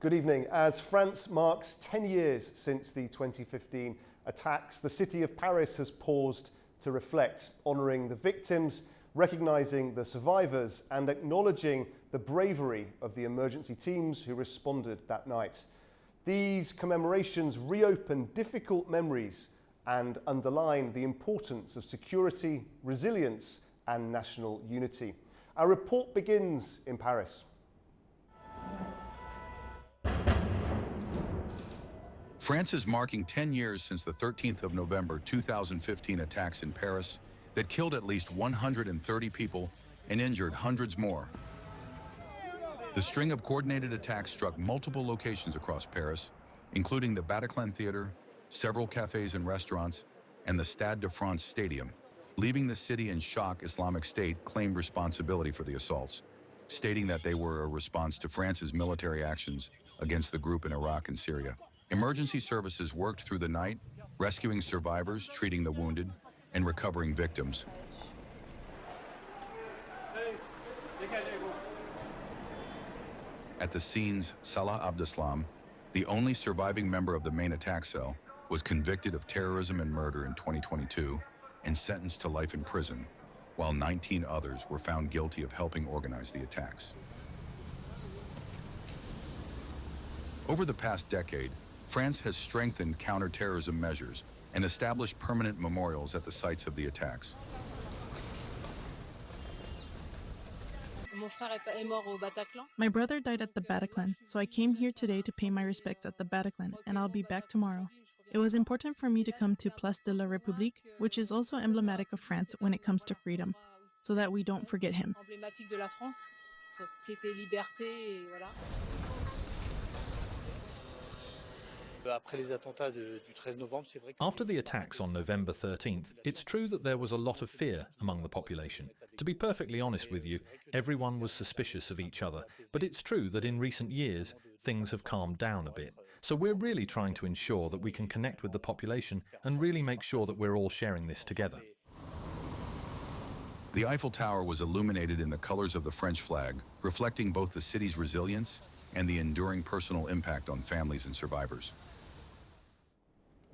Good evening. As France marks 10 years since the 2015 attacks, the city of Paris has paused to reflect, honouring the victims, recognising the survivors and acknowledging the bravery of the emergency teams who responded that night. These commemorations reopen difficult memories and underline the importance of security, resilience and national unity. Our report begins in Paris. France is marking 10 years since the 13th of November 2015 attacks in Paris that killed at least 130 people and injured hundreds more. The string of coordinated attacks struck multiple locations across Paris, including the Bataclan Theater, several cafes and restaurants, and the Stade de France Stadium. Leaving the city in shock, Islamic State claimed responsibility for the assaults, stating that they were a response to France's military actions against the group in Iraq and Syria. Emergency services worked through the night, rescuing survivors, treating the wounded, and recovering victims. At the scenes, Salah Abdeslam, the only surviving member of the main attack cell, was convicted of terrorism and murder in 2022 and sentenced to life in prison, while 19 others were found guilty of helping organize the attacks. Over the past decade, France has strengthened counterterrorism measures and established permanent memorials at the sites of the attacks. My brother died at the Bataclan, so I came here today to pay my respects at the Bataclan, and I'll be back tomorrow. It was important for me to come to Place de la République, which is also emblematic of France when it comes to freedom, so that we don't forget him. After the attacks on November 13th, it's true that there was a lot of fear among the population. To be perfectly honest with you, everyone was suspicious of each other, but it's true that in recent years, things have calmed down a bit. So we're really trying to ensure that we can connect with the population and really make sure that we're all sharing this together. The Eiffel Tower was illuminated in the colors of the French flag, reflecting both the city's resilience and the enduring personal impact on families and survivors.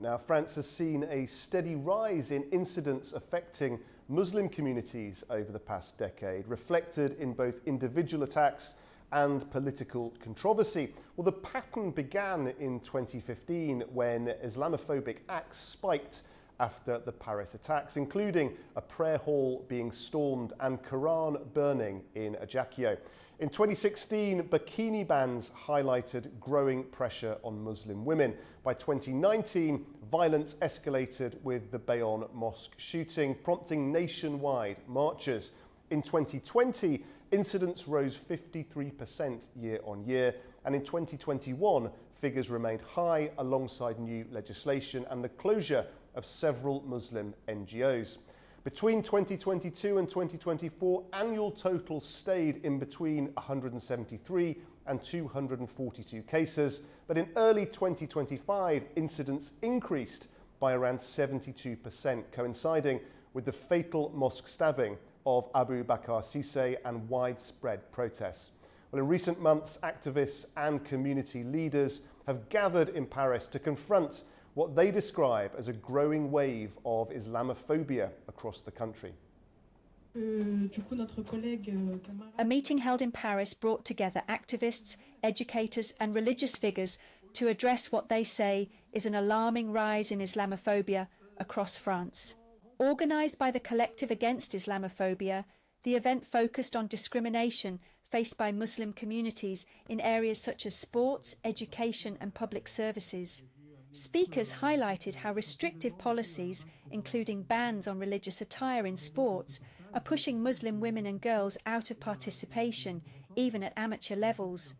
Now, France has seen a steady rise in incidents affecting Muslim communities over the past decade, reflected in both individual attacks and political controversy. Well, the pattern began in 2015 when Islamophobic acts spiked after the Paris attacks, including a prayer hall being stormed and Quran burning in Ajaccio. In 2016, bikini bans highlighted growing pressure on Muslim women. By 2019, violence escalated with the Bayonne mosque shooting, prompting nationwide marches. In 2020, incidents rose 53% year on year, and in 2021, figures remained high alongside new legislation and the closure of several Muslim NGOs. Between 2022 and 2024, annual totals stayed in between 173 and 242 cases, but in early 2025, incidents increased by around 72%, coinciding with the fatal mosque stabbing of Abu Bakr Cissé and widespread protests. Well, in recent months, activists and community leaders have gathered in Paris to confront what they describe as a growing wave of Islamophobia across the country. A meeting held in Paris brought together activists, educators and religious figures to address what they say is an alarming rise in Islamophobia across France. Organised by the Collective Against Islamophobia, the event focused on discrimination faced by Muslim communities in areas such as sports, education and public services. Speakers highlighted how restrictive policies, including bans on religious attire in sports, are pushing Muslim women and girls out of participation, even at amateur levels.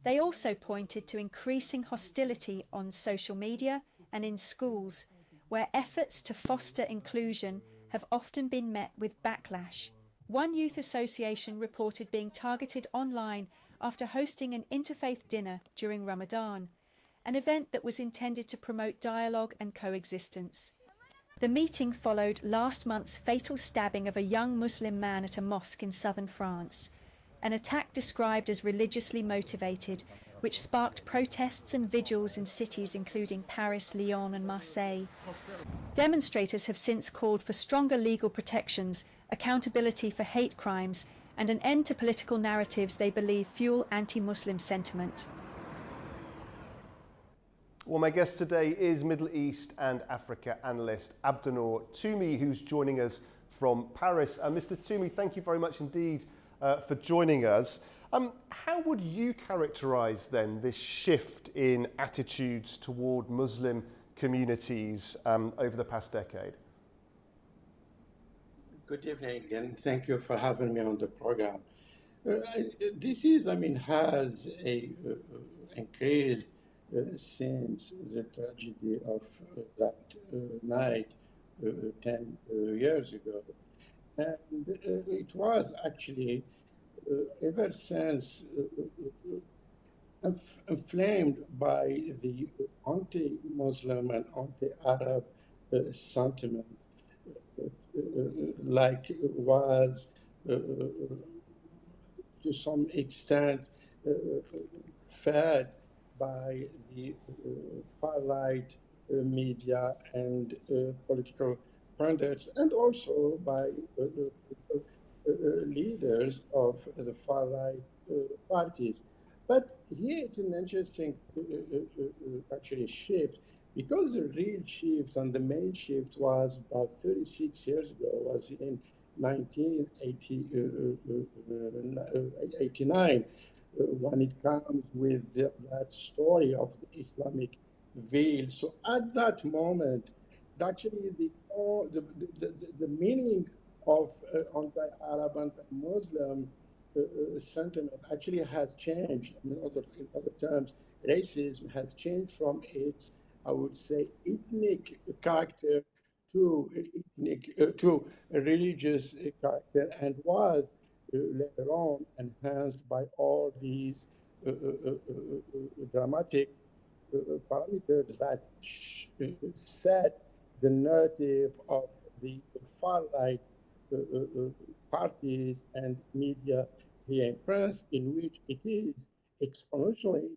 They also pointed to increasing hostility on social media and in schools, where efforts to foster inclusion have often been met with backlash. One youth association reported being targeted online after hosting an interfaith dinner during Ramadan, an event that was intended to promote dialogue and coexistence. The meeting followed last month's fatal stabbing of a young Muslim man at a mosque in southern France, an attack described as religiously motivated, which sparked protests and vigils in cities including Paris, Lyon and Marseille. Demonstrators have since called for stronger legal protections, accountability for hate crimes, and an end to political narratives they believe fuel anti-Muslim sentiment. Well, my guest today is Middle East and Africa analyst Abdenoor Toumi, who's joining us from Paris. Mr. Toumi, thank you very much indeed for joining us. How would you characterize then this shift in attitudes toward Muslim communities over the past decade? Good evening, and thank you for having me on the program. This is, has increased since the tragedy of that night 10 years ago. And it was actually ever since inflamed by the anti-Muslim and anti-Arab sentiment, like was to some extent fed by the far-right media and political pundits, and also by leaders of the far-right parties. But here it's an interesting actually shift, because the real shift and the main shift was about 36 years ago, was in 1989, when it comes with that story of the Islamic veil. So at that moment, actually the meaning of anti-Arab, anti-Muslim sentiment actually has changed. In other terms, racism has changed from its, I would say, ethnic character to a religious character, and was later on enhanced by all these dramatic parameters that set the narrative of the far-right parties and media here in France, in which it is exponentially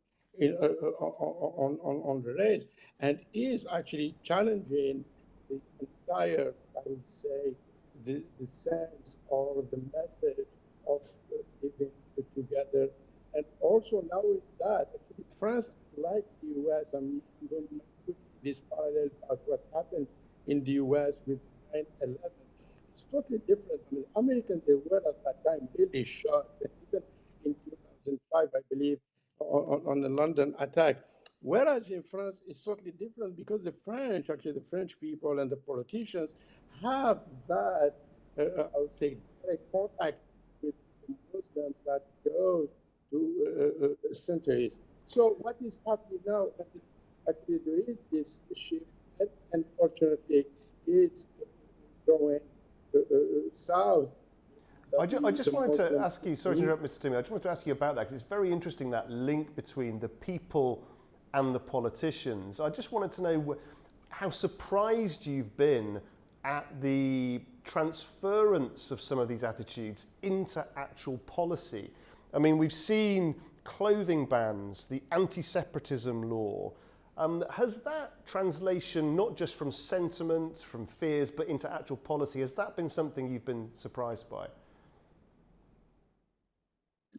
on the rise, and is actually challenging the entire, I would say, the sense or the message of living together. And also now with that, actually France, like the US, I'm going to put this parallel of what happened in the US with 9/11. It's totally different. Americans, they were at that time really shocked, even in 2005, I believe, on the London attack. Whereas in France, it's totally different, because the French people and the politicians have that, I would say, direct contact with the Muslims that goes to centuries. So what is happening now, actually there is this shift, and unfortunately it's going south. I just wanted to ask you, sorry to interrupt, Mr. Toumi, I just wanted to ask you about that, because it's very interesting, that link between the people and the politicians. I just wanted to know how surprised you've been at the transference of some of these attitudes into actual policy. I mean, we've seen clothing bans, the anti-separatism law. Has that translation, not just from sentiment, from fears, but into actual policy, has that been something you've been surprised by?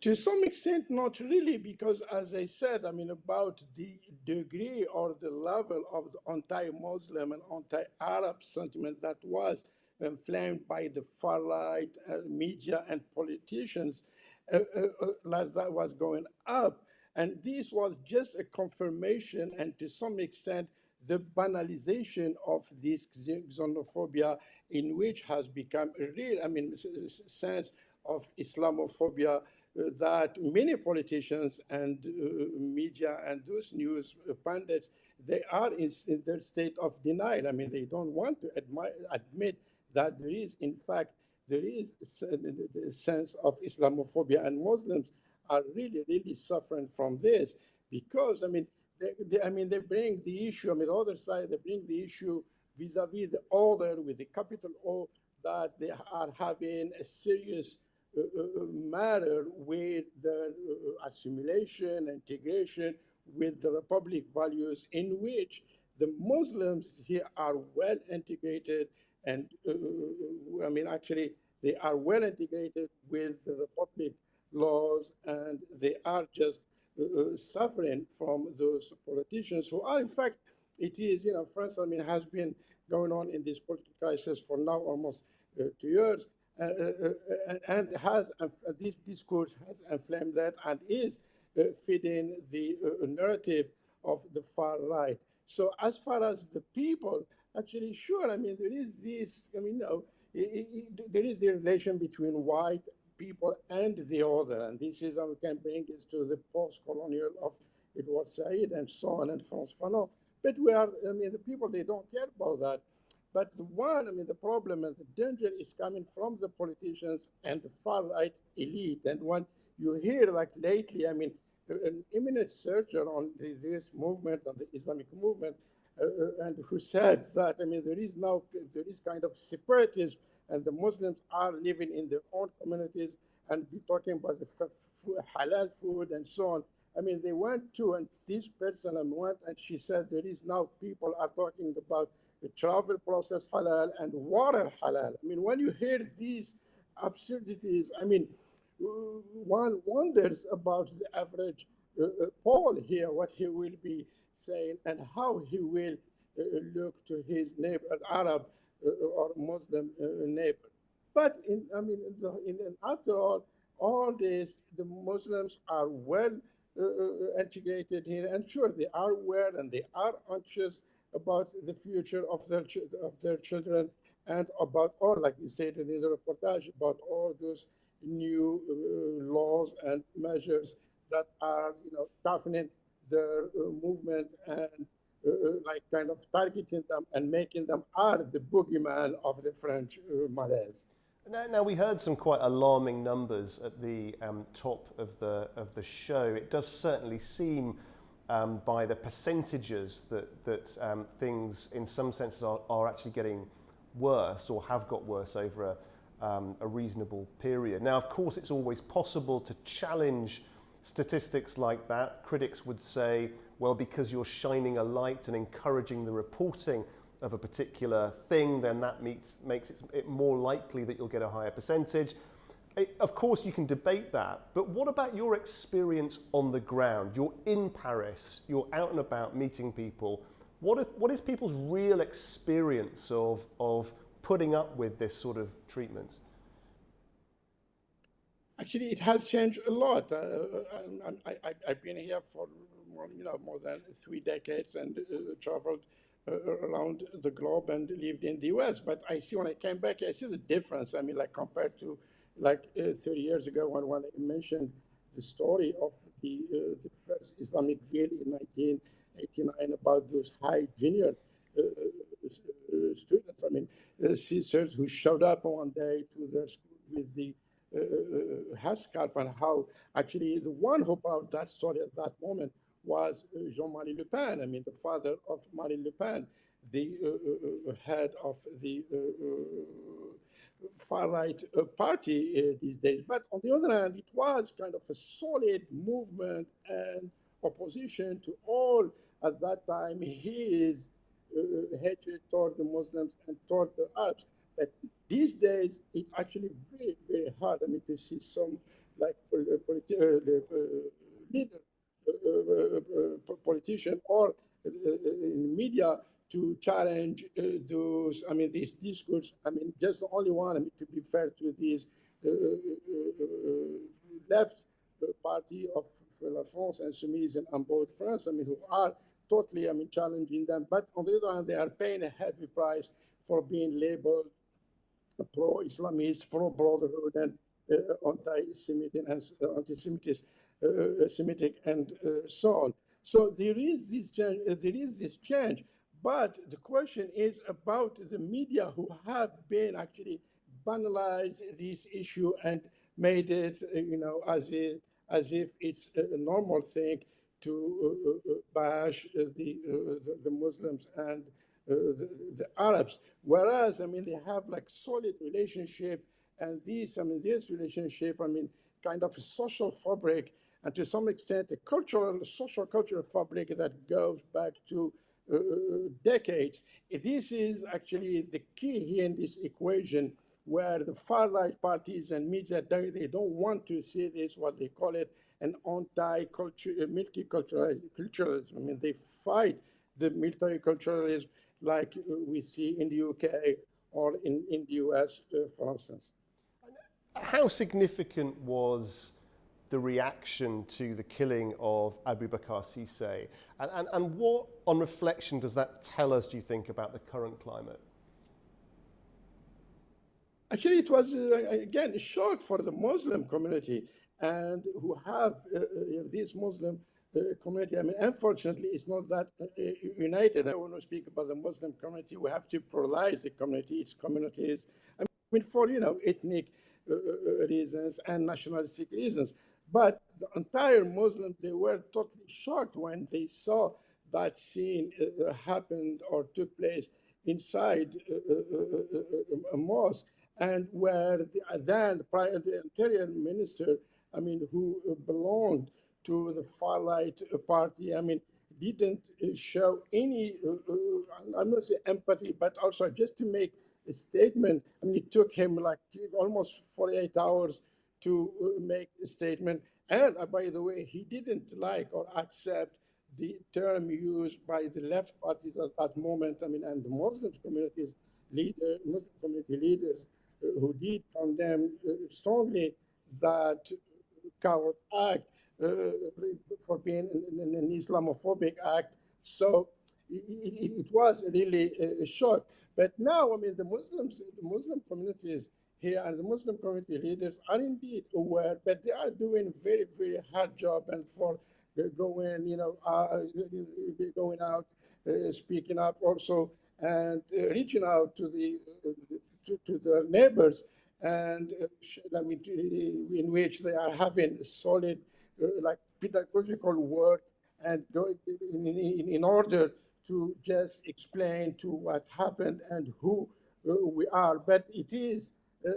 To some extent, not really, because as I said, about the degree or the level of the anti-Muslim and anti-Arab sentiment that was inflamed by the far-right media and politicians, as that was going up. And this was just a confirmation, and to some extent, the banalization of this xenophobia, in which has become a real, sense of Islamophobia, that many politicians and media and those news pundits, they are in their state of denial. They don't want to admit that there is, in fact, there is a sense of Islamophobia, and Muslims are really, really suffering from this, because, they bring the issue, the other side, they bring the issue vis-a-vis the other with the capital O, that they are having a serious matter with the assimilation, integration with the Republic values, in which the Muslims here are well integrated, and I mean, actually, they are well integrated with the Republic laws, and they are just suffering from those politicians who are, in fact, it is, France, I mean, has been going on in this political crisis for now almost 2 years, and has this discourse has inflamed that and is feeding the narrative of the far right. So as far as the people, actually, sure, I mean, there is this, I mean, no, there is the relation between white people and the other, and this is how we can bring this to the post-colonial of Edward Said and so on and Frantz Fanon. But we are, I mean, the people, they don't care about that. But the one, I mean, the problem and the danger is coming from the politicians and the far-right elite. And when you hear, like lately, I mean, an eminent searcher on this movement, on the Islamic movement, and who said that, I mean, there is kind of separatism, and the Muslims are living in their own communities, and be talking about the halal food and so on. I mean, they went to, and this person went, and she said there is now people are talking about the travel process halal and water halal. I mean, when you hear these absurdities, I mean, one wonders about the average Paul here, what he will be saying and how he will look to his neighbor, Arab or Muslim neighbor. But I mean, after all this, the Muslims are well integrated here, and sure, they are aware and they are anxious about the future of their children, and about all, like you stated in the reportage, about all those new laws and measures that are, toughening their movement and like kind of targeting them and making them are the boogeyman of the French malaise. Now we heard some quite alarming numbers at the top of the show. It does certainly seem, by the percentages, that things in some senses are actually getting worse or have got worse over a reasonable period. Now, of course, it's always possible to challenge statistics like that. Critics would say, well, because you're shining a light and encouraging the reporting of a particular thing, then that makes it more likely that you'll get a higher percentage. Of course, you can debate that, but what about your experience on the ground? You're in Paris, you're out and about meeting people. What is people's real experience of putting up with this sort of treatment? Actually, it has changed a lot. I've been here for more than 3 decades and traveled around the globe and lived in the US. But I see when I came back, I see the difference. I mean, like compared to 30 years ago when I mentioned the story of the first Islamic veil in 1989 about those high junior students. I mean, sisters who showed up one day to their school with the headscarf, and how actually the one who brought that story at that moment was Jean-Marie Le Pen. I mean, the father of Marine Le Pen, the head of the far-right party these days. But on the other hand, it was kind of a solid movement and opposition to all, at that time, his hatred toward the Muslims and toward the Arabs. But these days, it's actually very, very hard, I mean, to see some like leader, politician or in media to challenge those, I mean, these discourse. I mean, just the only one, I mean, to be fair to these left party of La France and Insoumise and both France, I mean, who are totally, I mean, challenging them. But on the other hand, they are paying a heavy price for being labeled pro-Islamist, pro-brotherhood, and anti-Semitic and Semitic and so on. So there is this change, but the question is about the media who have been actually banalized this issue and made it, as if it's a normal thing to bash the Muslims and the Arabs. Whereas, I mean, they have like solid relationship And this relationship, kind of a social fabric, and to some extent, a social cultural fabric that goes back to decades. This is actually the key here in this equation, where the far-right parties and media, they don't want to see this, what they call it, an multiculturalism. They fight the multiculturalism like we see in the UK or in the US, for instance. How significant was the reaction to the killing of Abu Bakr Sise? And what, on reflection, does that tell us, do you think, about the current climate? Actually, it was, again, a shock for the Muslim community, and who have this Muslim community. Unfortunately, it's not that united. When we speak about the Muslim community, we have to pluralize the community, its communities. For, ethnic reasons and nationalistic reasons. But the entire Muslims, they were totally shocked when they saw that scene happened or took place inside a mosque, and where the interior minister, who belonged to the far-right party, didn't show any, I'm not saying empathy, but also just to make a statement. It took him like almost 48 hours to make a statement. And by the way, he didn't like or accept the term used by the left parties at that moment. And the Muslim community leaders who did condemn strongly that coward act for being an Islamophobic act. So it was really a shock. But now, the Muslim communities here and the Muslim community leaders are indeed aware, but they are doing very, very hard job, and for going out, speaking up also, and reaching out to their neighbors, and in which they are having solid pedagogical work, and in order to just explain to what happened and who we are. But it is a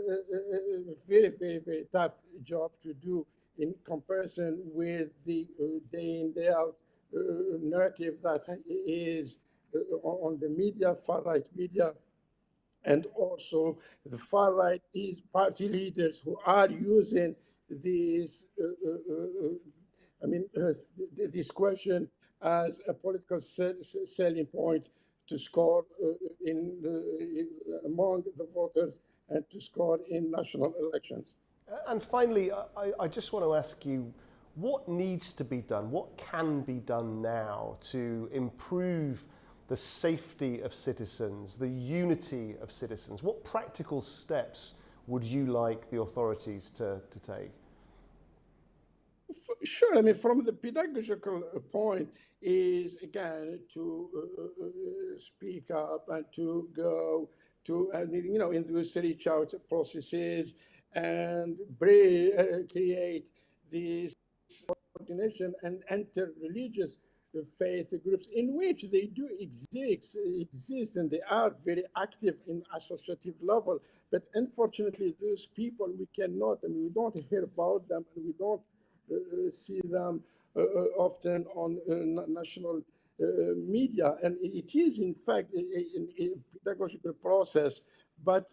very, very, very tough job to do in comparison with the day in, day out narrative that is on the media, far-right media, and also the far-right is party leaders who are using this, this question as a political selling point to score among the voters and to score in national elections. And finally, I just want to ask you, what needs to be done, what can be done now to improve the safety of citizens, the unity of citizens? What practical steps would you like the authorities to take? Sure. From the pedagogical point is, again, to speak up and to go to, into reach out processes and create these coordination and inter-religious faith groups in which they do exist, and they are very active in associative level. But unfortunately, those people, we cannot, we don't hear about them, and we don't see them often on national media. And it is, in fact, a pedagogical process. But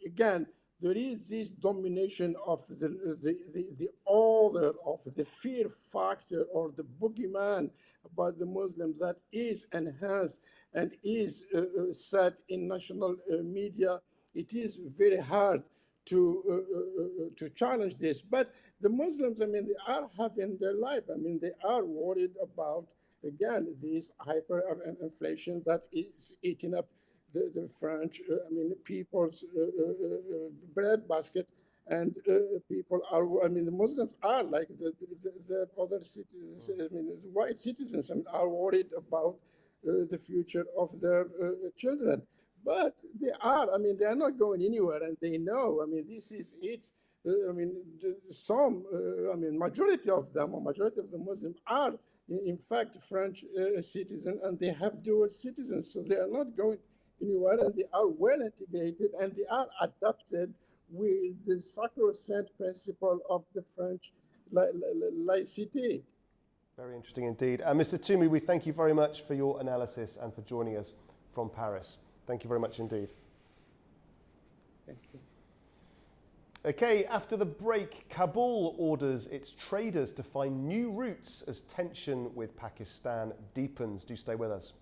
again, there is this domination of the order of the fear factor or the boogeyman about the Muslims that is enhanced and is set in national media. It is very hard to challenge this. But the Muslims, they are having their life. They are worried about, again, this hyperinflation that is eating up the French, people's bread basket, and people are, the Muslims are like the other citizens, white citizens, are worried about the future of their children. But they are, they are not going anywhere, and they know, this is it. Majority of them, or majority of the Muslims are, in fact, French citizens, and they have dual citizens, so they are not going anywhere, and they are well integrated, and they are adapted with the sacrosanct principle of the French laicity. Very interesting indeed. Mr. Toomey, we thank you very much for your analysis and for joining us from Paris. Thank you very much indeed. Thank you. Okay, after the break, Kabul orders its traders to find new routes as tension with Pakistan deepens. Do stay with us.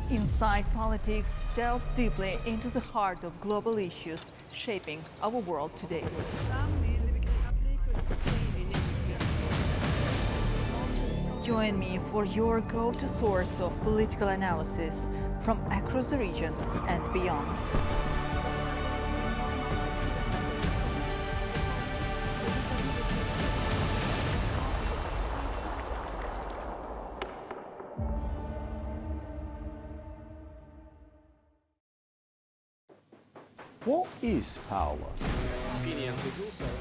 Inside Politics delves deeply into the heart of global issues shaping our world today. Join me for your go-to source of political analysis from across the region and beyond. What is power?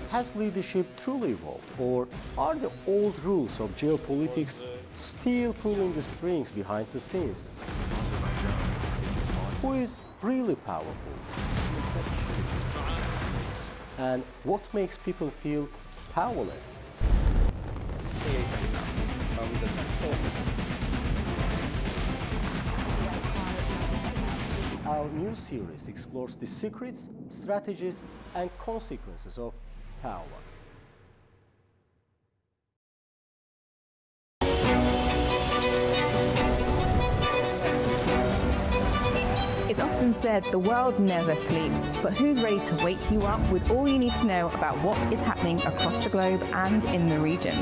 Has leadership truly evolved, or are the old rules of geopolitics still pulling the strings behind the scenes? Who is really powerful? And what makes people feel powerless? Our new series explores the secrets, strategies, and consequences of power. It's often said the world never sleeps, but who's ready to wake you up with all you need to know about what is happening across the globe and in the region?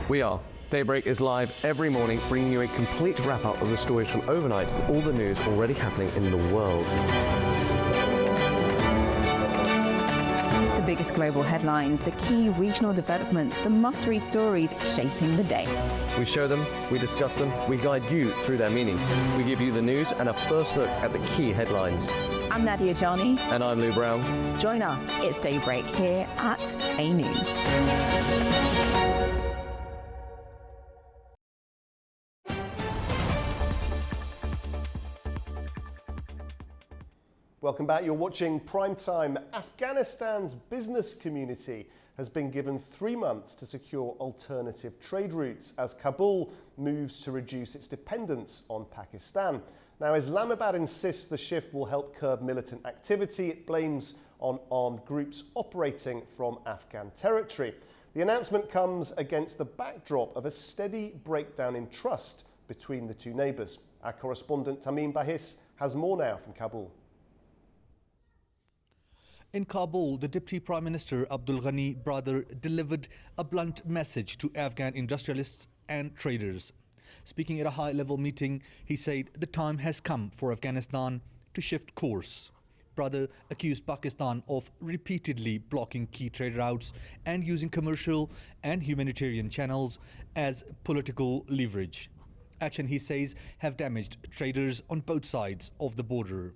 We are. Daybreak is live every morning, bringing you a complete wrap-up of the stories from overnight and all the news already happening in the world. The biggest global headlines, the key regional developments, the must-read stories shaping the day. We show them, we discuss them, we guide you through their meaning. We give you the news and a first look at the key headlines. I'm Nadia Johnny. And I'm Lou Brown. Join us, it's Daybreak here at AnewZ. Welcome back. You're watching Primetime. Afghanistan's business community has been given 3 months to secure alternative trade routes as Kabul moves to reduce its dependence on Pakistan. Now, Islamabad insists the shift will help curb militant activity it blames on armed groups operating from Afghan territory. The announcement comes against the backdrop of a steady breakdown in trust between the two neighbours. Our correspondent Tamim Bahis has more now from Kabul. In Kabul, the Deputy Prime Minister Abdul Ghani brother delivered a blunt message to Afghan industrialists and traders. Speaking at a high-level meeting, he said the time has come for Afghanistan to shift course. Brother accused Pakistan of repeatedly blocking key trade routes and using commercial and humanitarian channels as political leverage. Action, he says, have damaged traders on both sides of the border.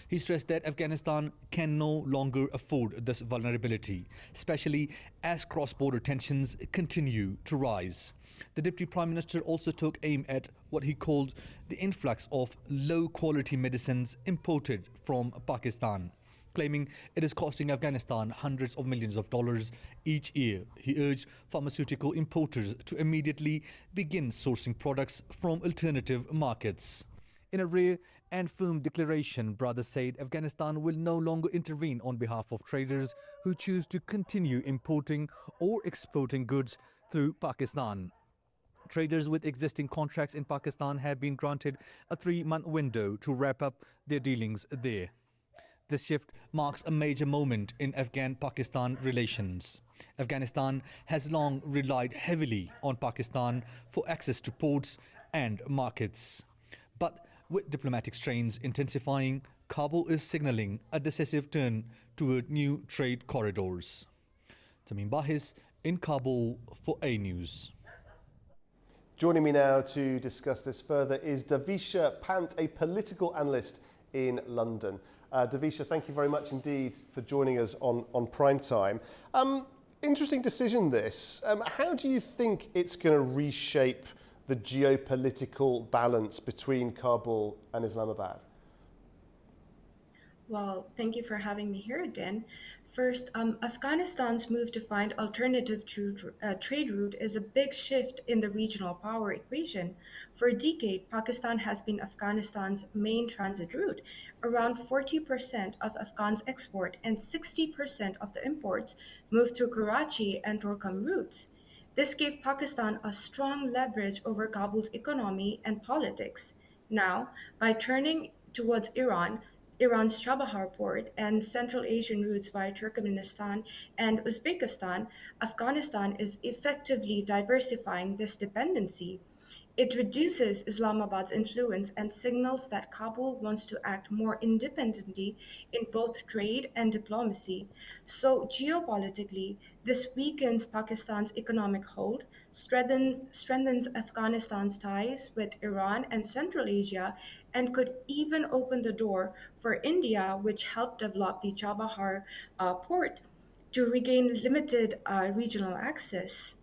He stressed that Afghanistan can no longer afford this vulnerability, especially as cross-border tensions continue to rise. The Deputy Prime Minister also took aim at what he called the influx of low-quality medicines imported from Pakistan, claiming it is costing Afghanistan hundreds of millions of dollars each year. He urged pharmaceutical importers to immediately begin sourcing products from alternative markets. In a rare and firm declaration, Brother said Afghanistan will no longer intervene on behalf of traders who choose to continue importing or exporting goods through Pakistan. Traders with existing contracts in Pakistan have been granted a 3-month window to wrap up their dealings there. This shift marks a major moment in Afghan-Pakistan relations. Afghanistan has long relied heavily on Pakistan for access to ports and markets. But with diplomatic strains intensifying, Kabul is signaling a decisive turn toward new trade corridors. Tamim Bahis in Kabul for AnewZ. Joining me now to discuss this further is Davisha Pant, a political analyst in London. Davisha, thank you very much indeed for joining us on PrimeTime. Interesting decision this. How do you think it's going to reshape the geopolitical balance between Kabul and Islamabad? Well, thank you for having me here again. First, Afghanistan's move to find alternative trade route is a big shift in the regional power equation. For a decade, Pakistan has been Afghanistan's main transit route. Around 40% of Afghans' export and 60% of the imports move through Karachi and Torkham routes. This gave Pakistan a strong leverage over Kabul's economy and politics. Now, by turning towards Iran's Chabahar port, and Central Asian routes via Turkmenistan and Uzbekistan, Afghanistan is effectively diversifying this dependency. It reduces Islamabad's influence and signals that Kabul wants to act more independently in both trade and diplomacy. So geopolitically, this weakens Pakistan's economic hold, strengthens Afghanistan's ties with Iran and Central Asia, and could even open the door for India, which helped develop the Chabahar port, to regain limited regional access.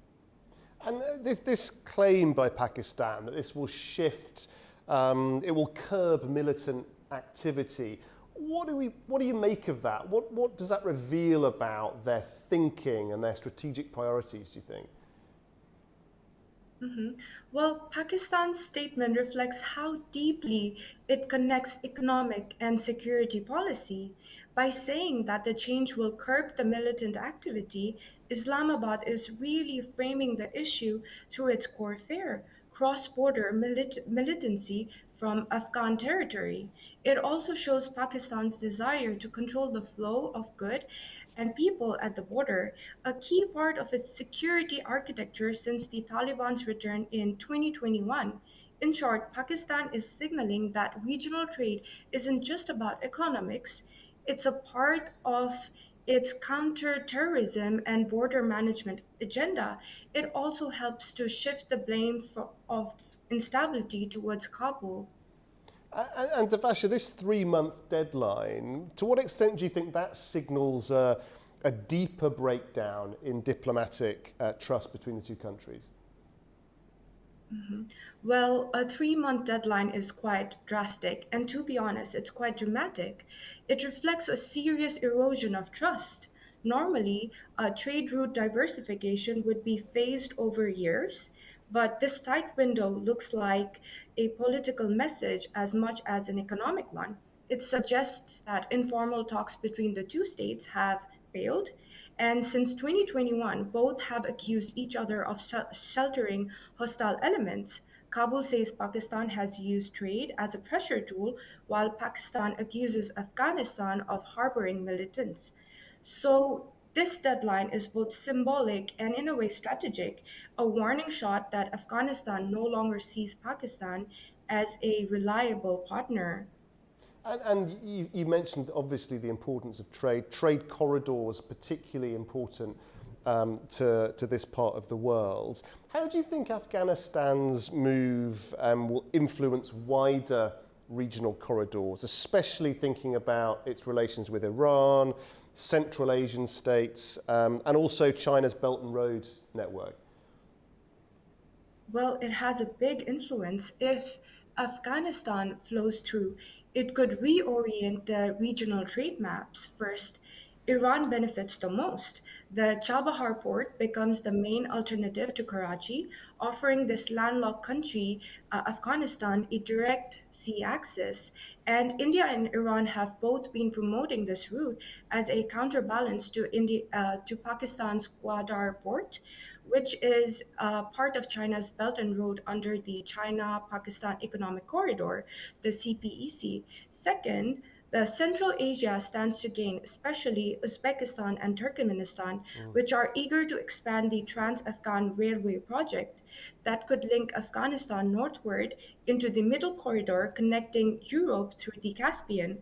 And this claim by Pakistan that this will shift, it will curb militant activity. What do you make of that? What does that reveal about their thinking and their strategic priorities, do you think? Well, Pakistan's statement reflects how deeply it connects economic and security policy. By saying that the change will curb the militant activity, Islamabad is really framing the issue through its core fear, cross-border militancy from Afghan territory. It also shows Pakistan's desire to control the flow of goods and people at the border, a key part of its security architecture since the Taliban's return in 2021. In short, Pakistan is signaling that regional trade isn't just about economics, it's a part of its counter-terrorism and border management agenda. It also helps to shift the blame of instability towards Kabul. And Davisha, this 3-month deadline, to what extent do you think that signals a deeper breakdown in diplomatic trust between the two countries? Well, a 3-month deadline is quite drastic, and to be honest, it's quite dramatic. It reflects a serious erosion of trust. Normally, a trade route diversification would be phased over years, but this tight window looks like a political message as much as an economic one. It suggests that informal talks between the two states have failed, and since 2021, both have accused each other of sheltering hostile elements. Kabul says Pakistan has used trade as a pressure tool, while Pakistan accuses Afghanistan of harboring militants. So this deadline is both symbolic and in a way strategic, a warning shot that Afghanistan no longer sees Pakistan as a reliable partner. And you mentioned obviously the importance of trade corridors, particularly important to this part of the world. How do you think Afghanistan's move will influence wider regional corridors, especially thinking about its relations with Iran, Central Asian states, and also China's Belt and Road network? Mm-hmm. Well, 3-month deadline is quite drastic, and to be honest, it's quite dramatic. It reflects a serious erosion of trust. Normally, a trade route diversification would be phased over years, but this tight window looks like a political message as much as an economic one. It suggests that informal talks between the two states have failed, and since 2021, both have accused each other of sheltering hostile elements. So this deadline is both symbolic and in a way strategic, a warning shot that Afghanistan no longer sees Pakistan as a reliable partner. Well, it has a big influence. If Afghanistan flows through, it could reorient the regional trade maps. First, Iran benefits the most. The Chabahar port becomes the main alternative to Karachi, offering this landlocked country, Afghanistan, a direct sea access. And India and Iran have both been promoting this route as a counterbalance to Pakistan's Gwadar port, which is part of China's Belt and Road under the China-Pakistan Economic Corridor, the CPEC. Second, the Central Asia stands to gain, especially Uzbekistan and Turkmenistan, which are eager to expand the Trans-Afghan Railway project that could link Afghanistan northward into the Middle Corridor connecting Europe through the Caspian.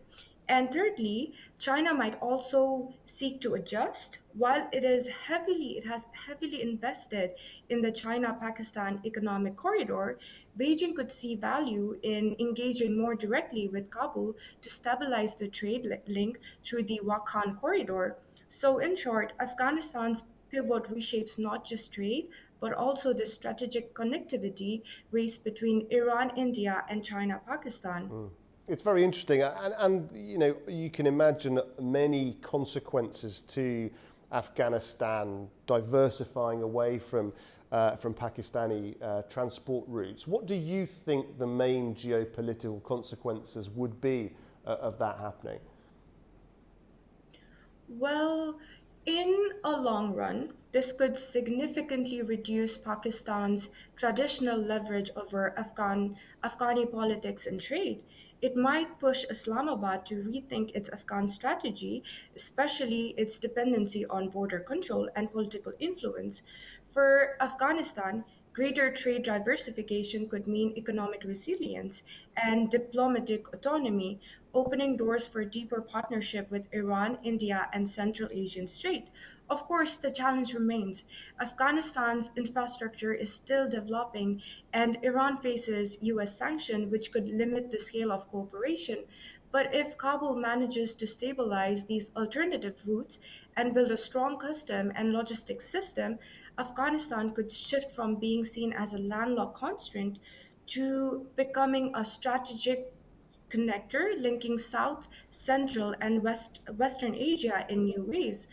And thirdly, China might also seek to adjust. While it has heavily invested in the China-Pakistan economic corridor, Beijing could see value in engaging more directly with Kabul to stabilize the trade link through the Wakhan corridor. So in short, Afghanistan's pivot reshapes not just trade, but also the strategic connectivity race between Iran, India, and China, Pakistan. It's very interesting, and you know, you can imagine many consequences to Afghanistan diversifying away from Pakistani transport routes. What do you think the main geopolitical consequences would be of that happening? Well, in a long run, this could significantly reduce Pakistan's traditional leverage over Afghani politics and trade. It might push Islamabad to rethink its Afghan strategy, especially its dependency on border control and political influence. For Afghanistan, greater trade diversification could mean economic resilience and diplomatic autonomy, opening doors for deeper partnership with Iran, India, and Central Asian state. Of course, the challenge remains. Afghanistan's infrastructure is still developing, and Iran faces US sanction, which could limit the scale of cooperation. But if Kabul manages to stabilize these alternative routes and build a strong custom and logistics system, Afghanistan could shift from being seen as a landlocked constraint to becoming a strategic connector linking South, Central, and Western Asia in new ways.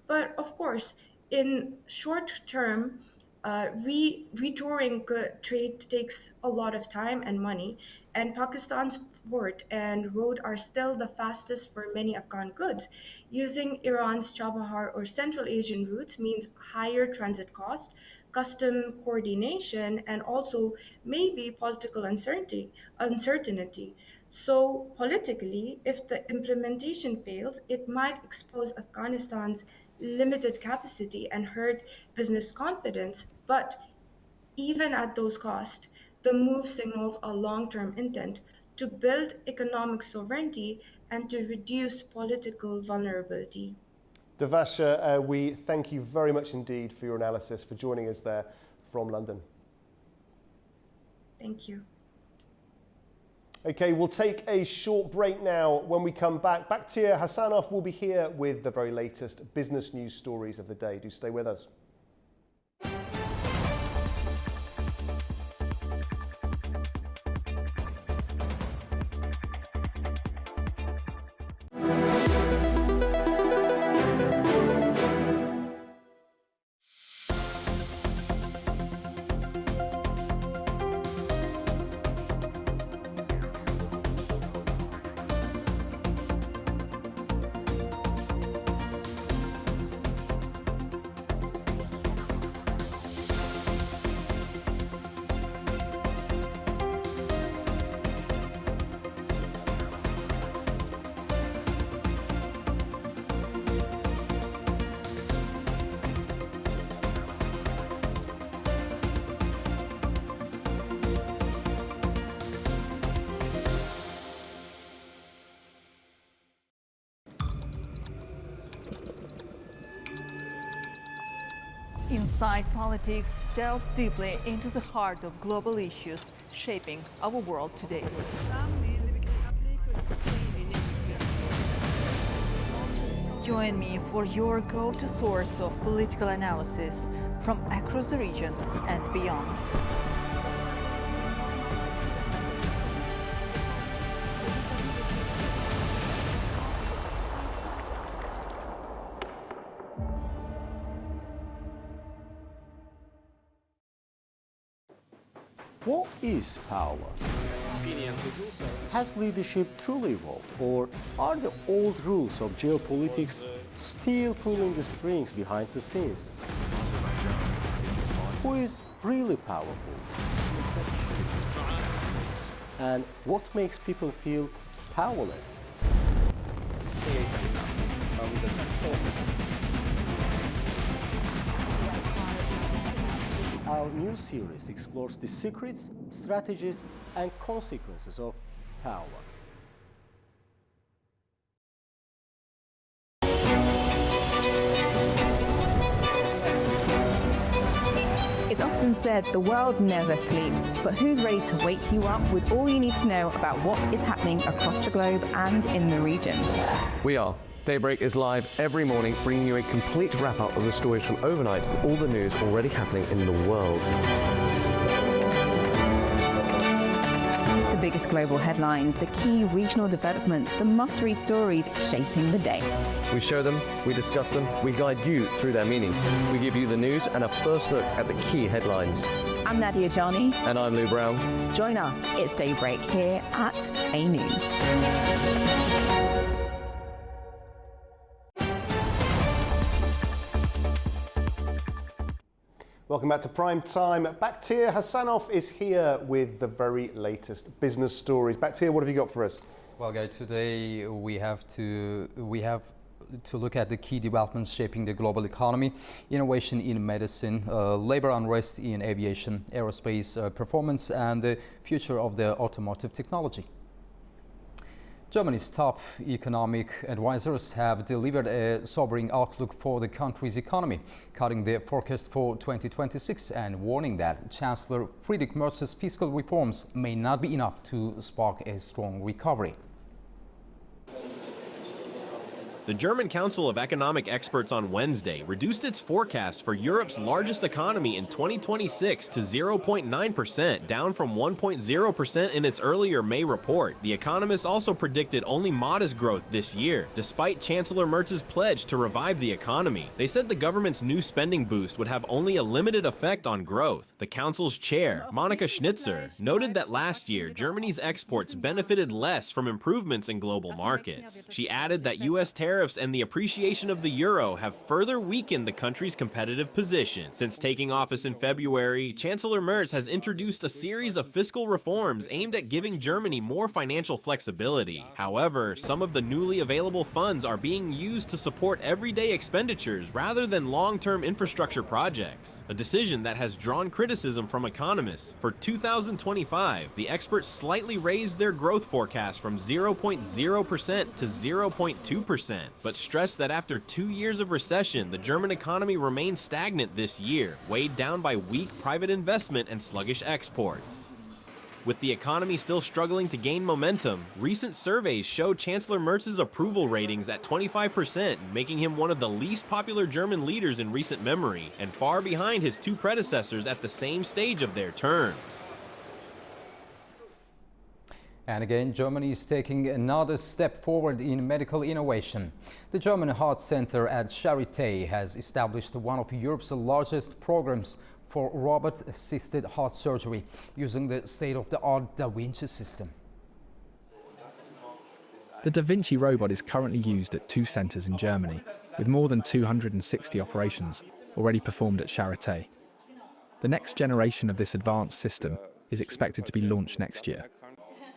But of course, in short term, retouring trade takes a lot of time and money, and Pakistan's port and road are still the fastest for many Afghan goods. Using Iran's Chabahar or Central Asian routes means higher transit cost, custom coordination, and also maybe political uncertainty. So politically, if the implementation fails, it might expose Afghanistan's limited capacity and hurt business confidence. But even at those costs, the move signals a long-term intent to build economic sovereignty and to reduce political vulnerability. Devasha, we thank you very much indeed for your analysis, for joining us there from London. Thank you. Okay, we'll take a short break now. When we come back, Bakhtiar Hassanov will be here with the very latest business news stories of the day. Do stay with us. Inside Politics delves deeply into the heart of global issues shaping our world today. Join me for your go-to source of political analysis from across the region and beyond. what is power? Has leadership truly evolved, or are the old rules of geopolitics still pulling the strings behind the scenes? Who is really powerful? And what makes people feel powerless? Our new series explores the secrets, strategies, and consequences of power. It's often said the world never sleeps, but who's ready to wake you up with all you need to know about what is happening across the globe and in the region? We are. Daybreak is live every morning, bringing you a complete wrap-up of the stories from overnight, all the news already happening in the world. The biggest global headlines, the key regional developments, the must-read stories shaping the day. We show them, we discuss them, we guide you through their meaning. We give you the news and a first look at the key headlines. I'm Nadia Johnny. And I'm Lou Brown. Join us, it's Daybreak here at AnewZ. Welcome back to Prime Time. Bakhtir Hassanov is here with the very latest business stories. Bakhtir, what have you got for us? Well, Guy, today we have to look at the key developments shaping the global economy: innovation in medicine, labor unrest in aviation, aerospace performance, and the future of the automotive technology. Germany's top economic advisors have delivered a sobering outlook for the country's economy, cutting their forecast for 2026 and warning that Chancellor Friedrich Merz's fiscal reforms may not be enough to spark a strong recovery. The German Council of Economic Experts on Wednesday reduced its forecast for Europe's largest economy in 2026 to 0.9%, down from 1.0% in its earlier May report. The economists also predicted only modest growth this year, despite Chancellor Merz's pledge to revive the economy. They said the government's new spending boost would have only a limited effect on growth. The council's chair, Monika Schnitzer, noted that last year Germany's exports benefited less from improvements in global markets. She added that U.S. tariffs and the appreciation of the euro have further weakened the country's competitive position. Since taking office in February, Chancellor Merz has introduced a series of fiscal reforms aimed at giving Germany more financial flexibility. However, some of the newly available funds are being used to support everyday expenditures rather than long-term infrastructure projects, a decision that has drawn criticism from economists. For 2025, the experts slightly raised their growth forecast from 0.0% to 0.2%. but stressed that after 2 years of recession, the German economy remained stagnant this year, weighed down by weak private investment and sluggish exports. With the economy still struggling to gain momentum, recent surveys show Chancellor Merz's approval ratings at 25%, making him one of the least popular German leaders in recent memory, and far behind his two predecessors at the same stage of their terms. And again, Germany is taking another step forward in medical innovation. The German Heart Center at Charité has established one of Europe's largest programs for robot-assisted heart surgery using the state-of-the-art Da Vinci system. The Da Vinci robot is currently used at 2 centres in Germany, with more than 260 operations already performed at Charité. The next generation of this advanced system is expected to be launched next year.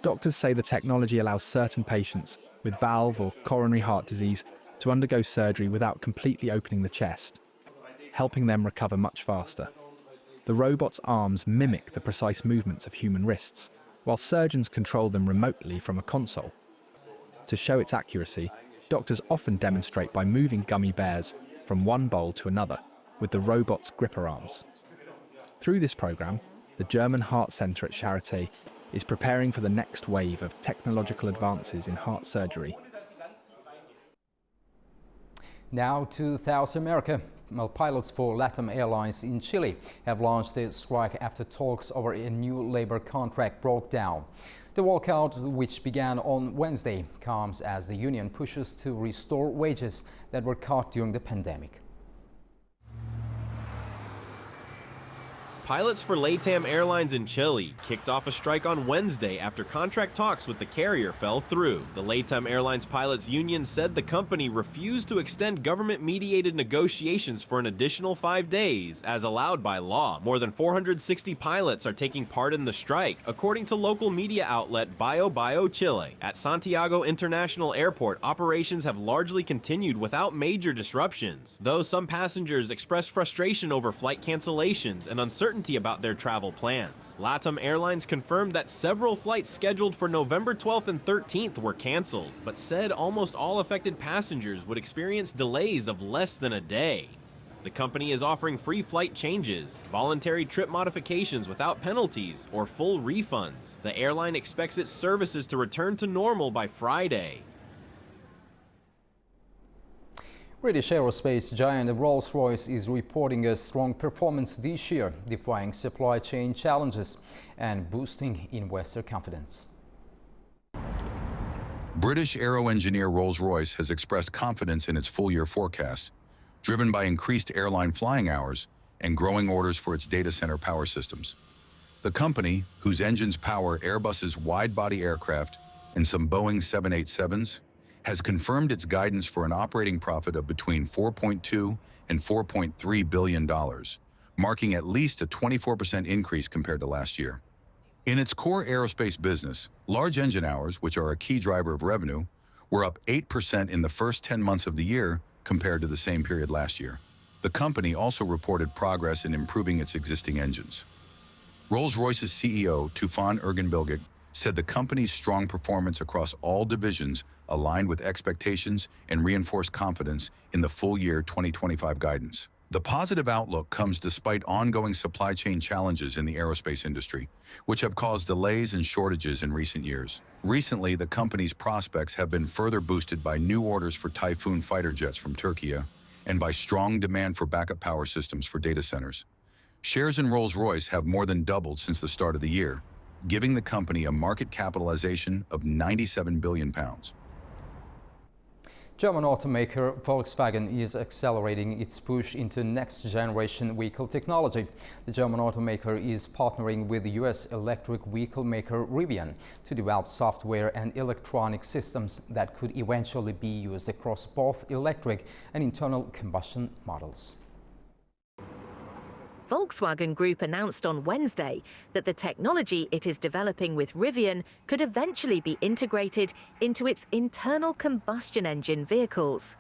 Doctors say the technology allows certain patients with valve or coronary heart disease to undergo surgery without completely opening the chest, helping them recover much faster. The robot's arms mimic the precise movements of human wrists, while surgeons control them remotely from a console. To show its accuracy, doctors often demonstrate by moving gummy bears from one bowl to another with the robot's gripper arms. Through this program, the German Heart Center at Charité is preparing for the next wave of technological advances in heart surgery. Now to South America. Pilots for LATAM Airlines in Chile have launched a strike after talks over a new labor contract broke down. The walkout, which began on Wednesday, comes as the union pushes to restore wages that were cut during the pandemic. pilots for LATAM Airlines in Chile kicked off a strike on Wednesday after contract talks with the carrier fell through. The LATAM Airlines Pilots Union said the company refused to extend government-mediated negotiations for an additional 5 days, as allowed by law. More than 460 pilots are taking part in the strike, according to local media outlet Bio Chile. At Santiago International Airport, operations have largely continued without major disruptions, though some passengers expressed frustration over flight cancellations and uncertainty about their travel plans. LATAM Airlines confirmed that several flights scheduled for November 12th and 13th were canceled, but said almost all affected passengers would experience delays of less than a day. The company is offering free flight changes, voluntary trip modifications without penalties, or full refunds. The airline expects its services to return to normal by Friday. British aerospace giant Rolls-Royce is reporting a strong performance this year, defying supply chain challenges and boosting investor confidence. British aero engineer Rolls-Royce has expressed confidence in its full-year forecast, driven by increased airline flying hours and growing orders for its data center power systems. The company, whose engines power Airbus's wide-body aircraft and some Boeing 787s, has confirmed its guidance for an operating profit of between $4.2 and $4.3 billion, marking at least a 24% increase compared to last year. In its core aerospace business, large engine hours, which are a key driver of revenue, were up 8% in the first 10 months of the year compared to the same period last year. The company also reported progress in improving its existing engines. Rolls-Royce's CEO, Tufan Erginbilgic, said the company's strong performance across all divisions aligned with expectations and reinforced confidence in the full-year 2025 guidance. The positive outlook comes despite ongoing supply chain challenges in the aerospace industry, which have caused delays and shortages in recent years. Recently, the company's prospects have been further boosted by new orders for Typhoon fighter jets from Turkey and by strong demand for backup power systems for data centers. Shares in Rolls-Royce have more than doubled since the start of the year, giving the company a market capitalization of £97 billion. German automaker Volkswagen is accelerating its push into next-generation vehicle technology. The German automaker is partnering with the US electric vehicle maker Rivian to develop software and electronic systems that could eventually be used across both electric and internal combustion models. Volkswagen Group announced on Wednesday that the technology it is developing with Rivian could eventually be integrated into its internal combustion engine vehicles.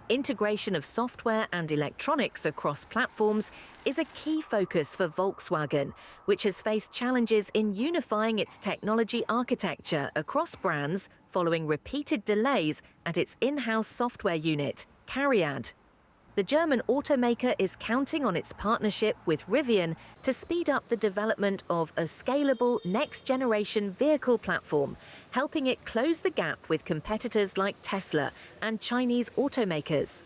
Integration of software and electronics across platforms is a key focus for Volkswagen, which has faced challenges in unifying its technology architecture across brands following repeated delays at its in-house software unit, CARIAD. The German automaker is counting on its partnership with Rivian to speed up the development of a scalable next-generation vehicle platform, helping it close the gap with competitors like Tesla and Chinese automakers.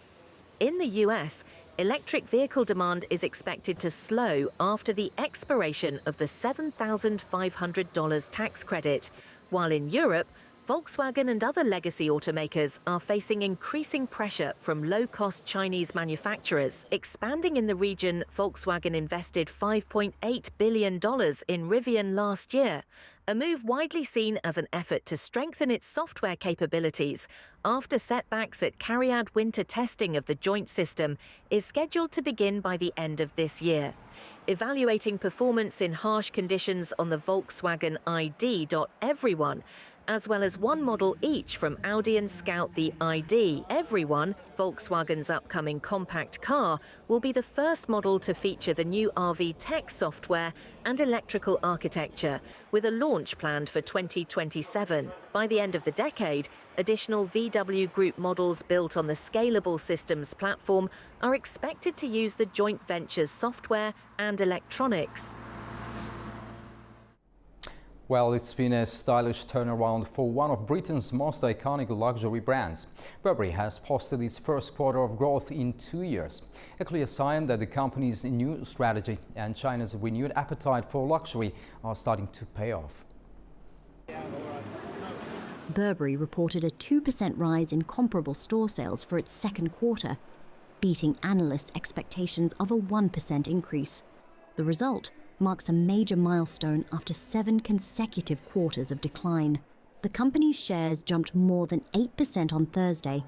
In the US, electric vehicle demand is expected to slow after the expiration of the $7,500 tax credit, while in Europe, Volkswagen and other legacy automakers are facing increasing pressure from low-cost Chinese manufacturers. Expanding in the region, Volkswagen invested $5.8 billion in Rivian last year, a move widely seen as an effort to strengthen its software capabilities after setbacks at CARIAD winter testing of the joint system is scheduled to begin by the end of this year. Evaluating performance in harsh conditions on the Volkswagen ID.Everyone, as well as one model each from Audi and Scout the ID. Everyone, Volkswagen's upcoming compact car, will be the first model to feature the new RV Tech software and electrical architecture, with a launch planned for 2027. By the end of the decade, additional VW Group models built on the Scalable Systems platform are expected to use the joint venture's software and electronics. Well, it's been a stylish turnaround for one of Britain's most iconic luxury brands. Burberry has posted its first quarter of growth in 2 years, a clear sign that the company's new strategy and China's renewed appetite for luxury are starting to pay off. Burberry reported a 2% rise in comparable store sales for its second quarter, beating analysts' expectations of a 1% increase. The result, marks a major milestone after 7 consecutive quarters of decline. The company's shares jumped more than 8% on Thursday,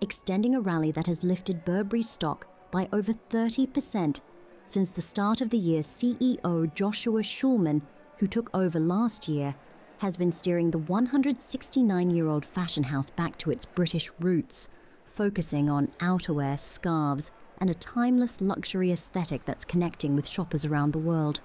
extending a rally that has lifted Burberry's stock by over 30% since the start of the year. CEO Joshua Schulman, who took over last year, has been steering the 169-year-old fashion house back to its British roots, focusing on outerwear, scarves, and a timeless luxury aesthetic that's connecting with shoppers around the world.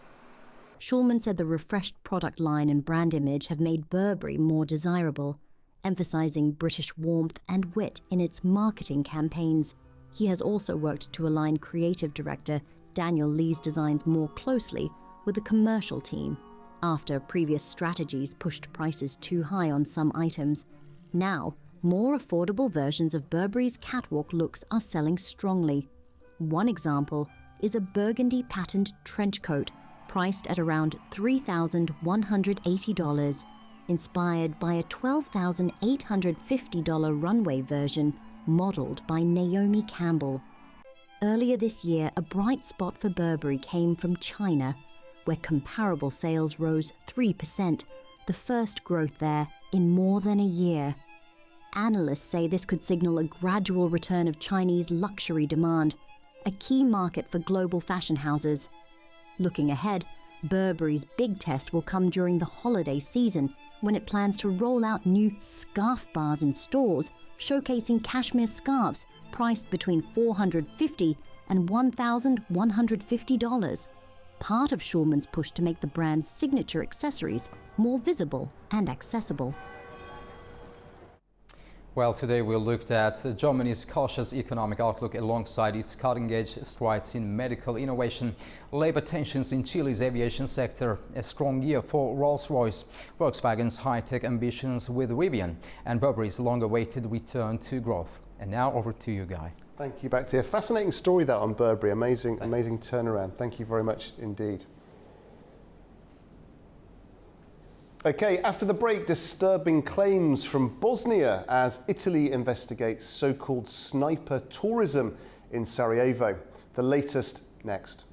Schulman said the refreshed product line and brand image have made Burberry more desirable, emphasizing British warmth and wit in its marketing campaigns. He has also worked to align creative director Daniel Lee's designs more closely with the commercial team. After previous strategies pushed prices too high on some items, now more affordable versions of Burberry's catwalk looks are selling strongly. One example is a burgundy patterned trench coat priced at around $3,180, inspired by a $12,850 runway version modeled by Naomi Campbell. Earlier this year, a bright spot for Burberry came from China, where comparable sales rose 3%, the first growth there in more than a year. Analysts say this could signal a gradual return of Chinese luxury demand, a key market for global fashion houses. Looking ahead, Burberry's big test will come during the holiday season, when it plans to roll out new scarf bars in stores, showcasing cashmere scarves priced between $450 and $1,150. Part of Schulman's push to make the brand's signature accessories more visible and accessible. Well, today we looked at Germany's cautious economic outlook alongside its cutting-edge strides in medical innovation, labor tensions in Chile's aviation sector, a strong year for Rolls-Royce, Volkswagen's high-tech ambitions with Rivian, and Burberry's long-awaited return to growth. And now over to you, Guy. Thank you, back to you. Fascinating story that on Burberry. Amazing turnaround. Thank you very much indeed. Okay, after the break, disturbing claims from Bosnia as Italy investigates so-called sniper tourism in Sarajevo. The latest next.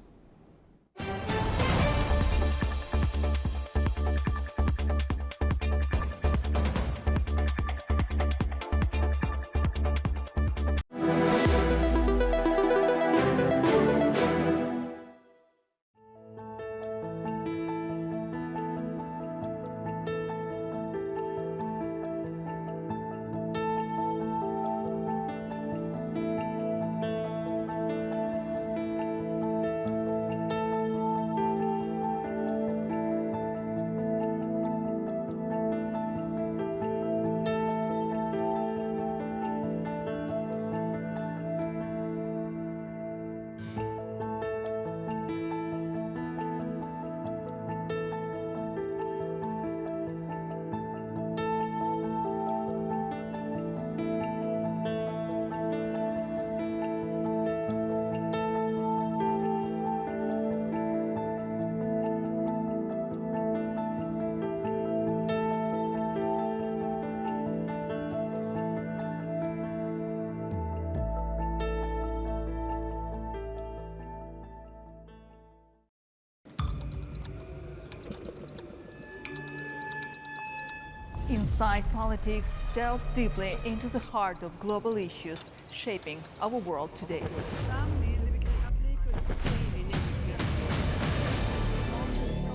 Inside Politics delves deeply into the heart of global issues shaping our world today.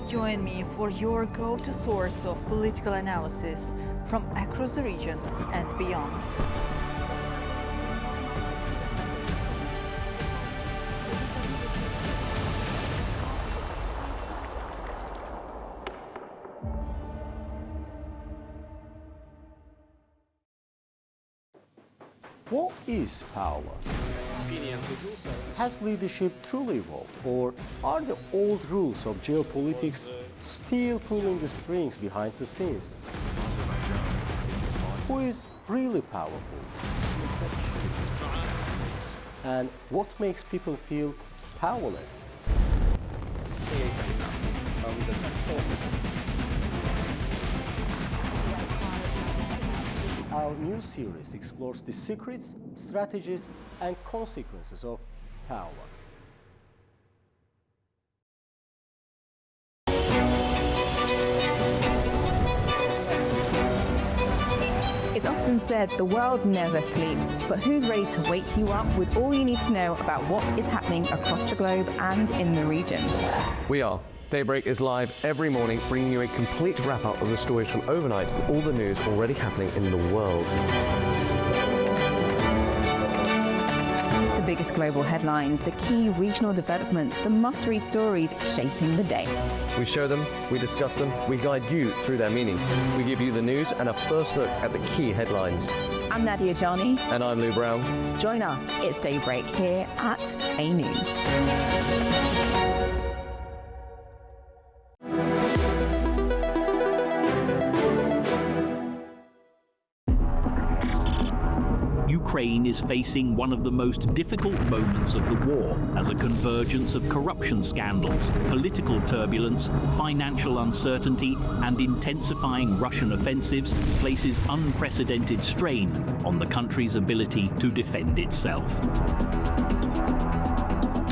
Join me for your go-to source of political analysis from across the region and beyond. What is power? Has leadership truly evolved, or are the old rules of geopolitics still pulling the strings behind the scenes? Who is really powerful? And what makes people feel powerless? Our new series explores the secrets, strategies, and consequences of power. often said the world never sleeps, but who's ready to wake you up with all you need to know about what is happening across the globe and in the region? We are. Daybreak is live every morning, bringing you a complete wrap-up of the stories from overnight and all the news already happening in the world. The biggest global headlines, the key regional developments, the must-read stories shaping the day. We show them, we discuss them, we guide you through their meaning. We give you the news and a first look at the key headlines. I'm Nadia Jani. And I'm Lou Brown. Join us, it's Daybreak here at AnewZ. Ukraine is facing one of the most difficult moments of the war as a convergence of corruption scandals, political turbulence, financial uncertainty, and intensifying Russian offensives places unprecedented strain on the country's ability to defend itself.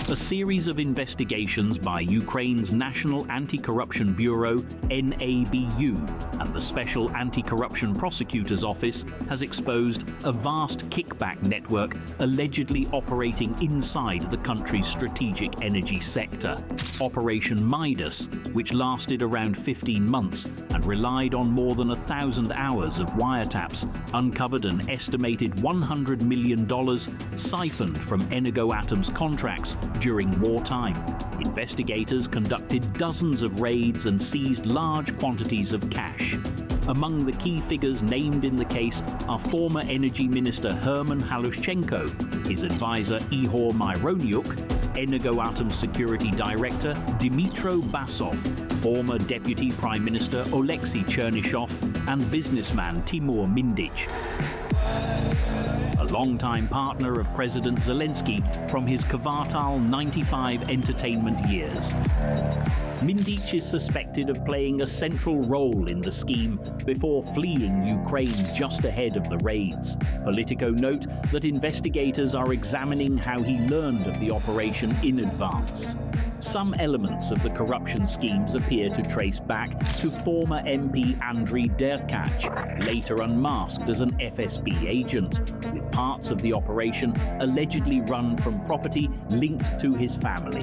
A series of investigations by Ukraine's National Anti-Corruption Bureau, NABU, and the Special Anti-Corruption Prosecutor's Office has exposed a vast kickback network allegedly operating inside the country's strategic energy sector. Operation Midas, which lasted around 15 months and relied on more than 1,000 hours of wiretaps, uncovered an estimated $100 million siphoned from Energoatom's contracts during wartime. Investigators conducted dozens of raids and seized large quantities of cash. Among the key figures named in the case are former Energy Minister Herman Halushchenko, his advisor Ihor Myroniuk, Energoatom Security Director Dmytro Basov, former Deputy Prime Minister Oleksiy Chernyshov, and businessman Timur Mindich, a longtime partner of President Zelensky from his Kvartal 95 entertainment years. Mindich is suspected of playing a central role in the scheme before fleeing Ukraine just ahead of the raids. Politico note that investigators are examining how he learned of the operation in advance. Some elements of the corruption schemes appear to trace back to former MP Andriy Derkach, later unmasked as an FSB agent, with parts of the operation allegedly run from property linked to his family.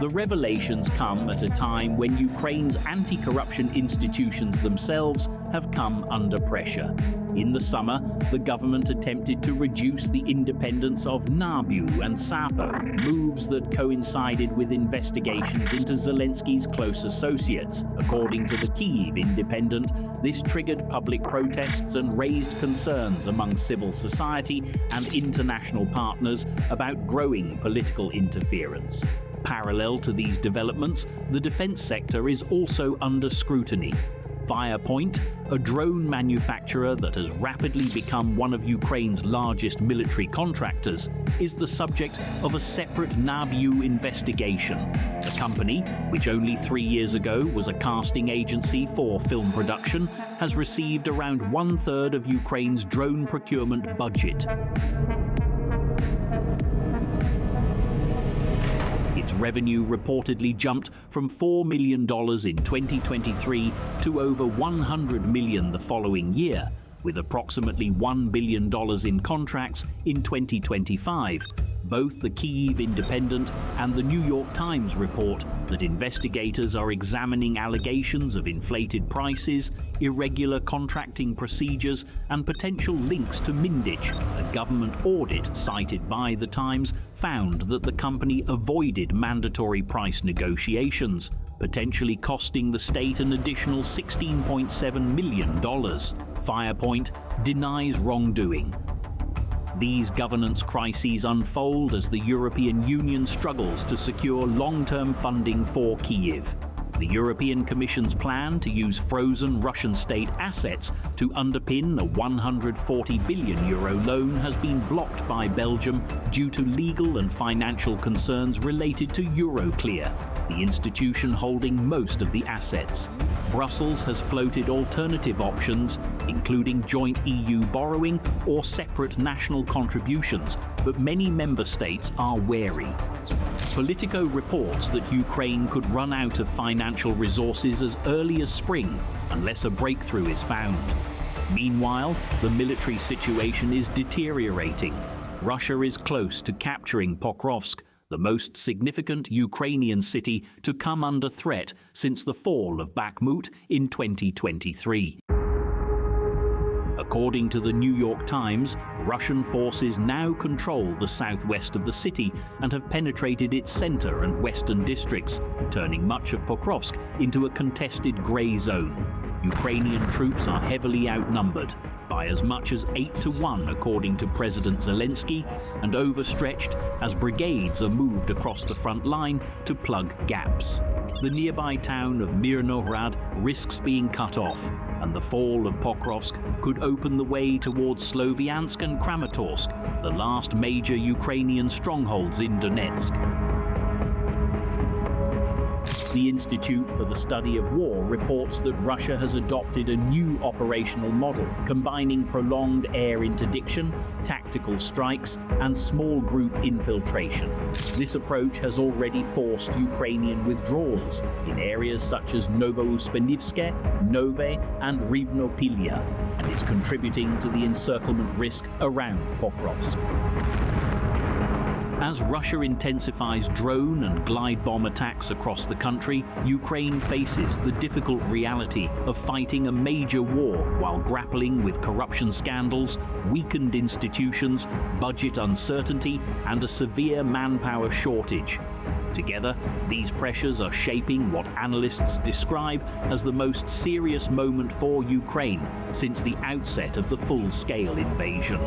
The revelations come at a time when Ukraine's anti-corruption institutions themselves have come under pressure. In the summer, the government attempted to reduce the independence of NABU and SAPO, moves that coincided with investigations into Zelensky's close associates. According to the Kyiv Independent, this triggered public protests and raised concerns among civil society and international partners about growing political interference. Parallel to these developments, the defense sector is also under scrutiny. Firepoint, a drone manufacturer that has rapidly become one of Ukraine's largest military contractors, is the subject of a separate NABU investigation. The company, which only 3 years ago was a casting agency for film production, has received around 1/3 of Ukraine's drone procurement budget. Its revenue reportedly jumped from $4 million in 2023 to over $100 million the following year, with approximately $1 billion in contracts in 2025. Both the Kyiv Independent and the New York Times report that investigators are examining allegations of inflated prices, irregular contracting procedures, and potential links to Mindich. A government audit cited by the Times found that the company avoided mandatory price negotiations, potentially costing the state an additional $16.7 million. Firepoint denies wrongdoing. These governance crises unfold as the European Union struggles to secure long-term funding for Kyiv. The European Commission's plan to use frozen Russian state assets to underpin a €140 billion loan has been blocked by Belgium due to legal and financial concerns related to Euroclear, the institution holding most of the assets. Brussels has floated alternative options, including joint EU borrowing or separate national contributions, but many member states are wary. Politico reports that Ukraine could run out of financial resources as early as spring unless a breakthrough is found. Meanwhile, the military situation is deteriorating. Russia is close to capturing Pokrovsk, the most significant Ukrainian city to come under threat since the fall of Bakhmut in 2023. According to the New York Times, Russian forces now control the southwest of the city and have penetrated its center and western districts, turning much of Pokrovsk into a contested grey zone. Ukrainian troops are heavily outnumbered, by as much as 8-1 according to President Zelensky, and overstretched as brigades are moved across the front line to plug gaps. The nearby town of Mirnohrad risks being cut off, and the fall of Pokrovsk could open the way towards Sloviansk and Kramatorsk, the last major Ukrainian strongholds in Donetsk. The Institute for the Study of War reports that Russia has adopted a new operational model, combining prolonged air interdiction, tactical strikes, and small group infiltration. This approach has already forced Ukrainian withdrawals in areas such as Novouspennivske, Nove, and Rivnopilya, and is contributing to the encirclement risk around Pokrovsk. As Russia intensifies drone and glide bomb attacks across the country, Ukraine faces the difficult reality of fighting a major war while grappling with corruption scandals, weakened institutions, budget uncertainty, and a severe manpower shortage. Together, these pressures are shaping what analysts describe as the most serious moment for Ukraine since the outset of the full-scale invasion.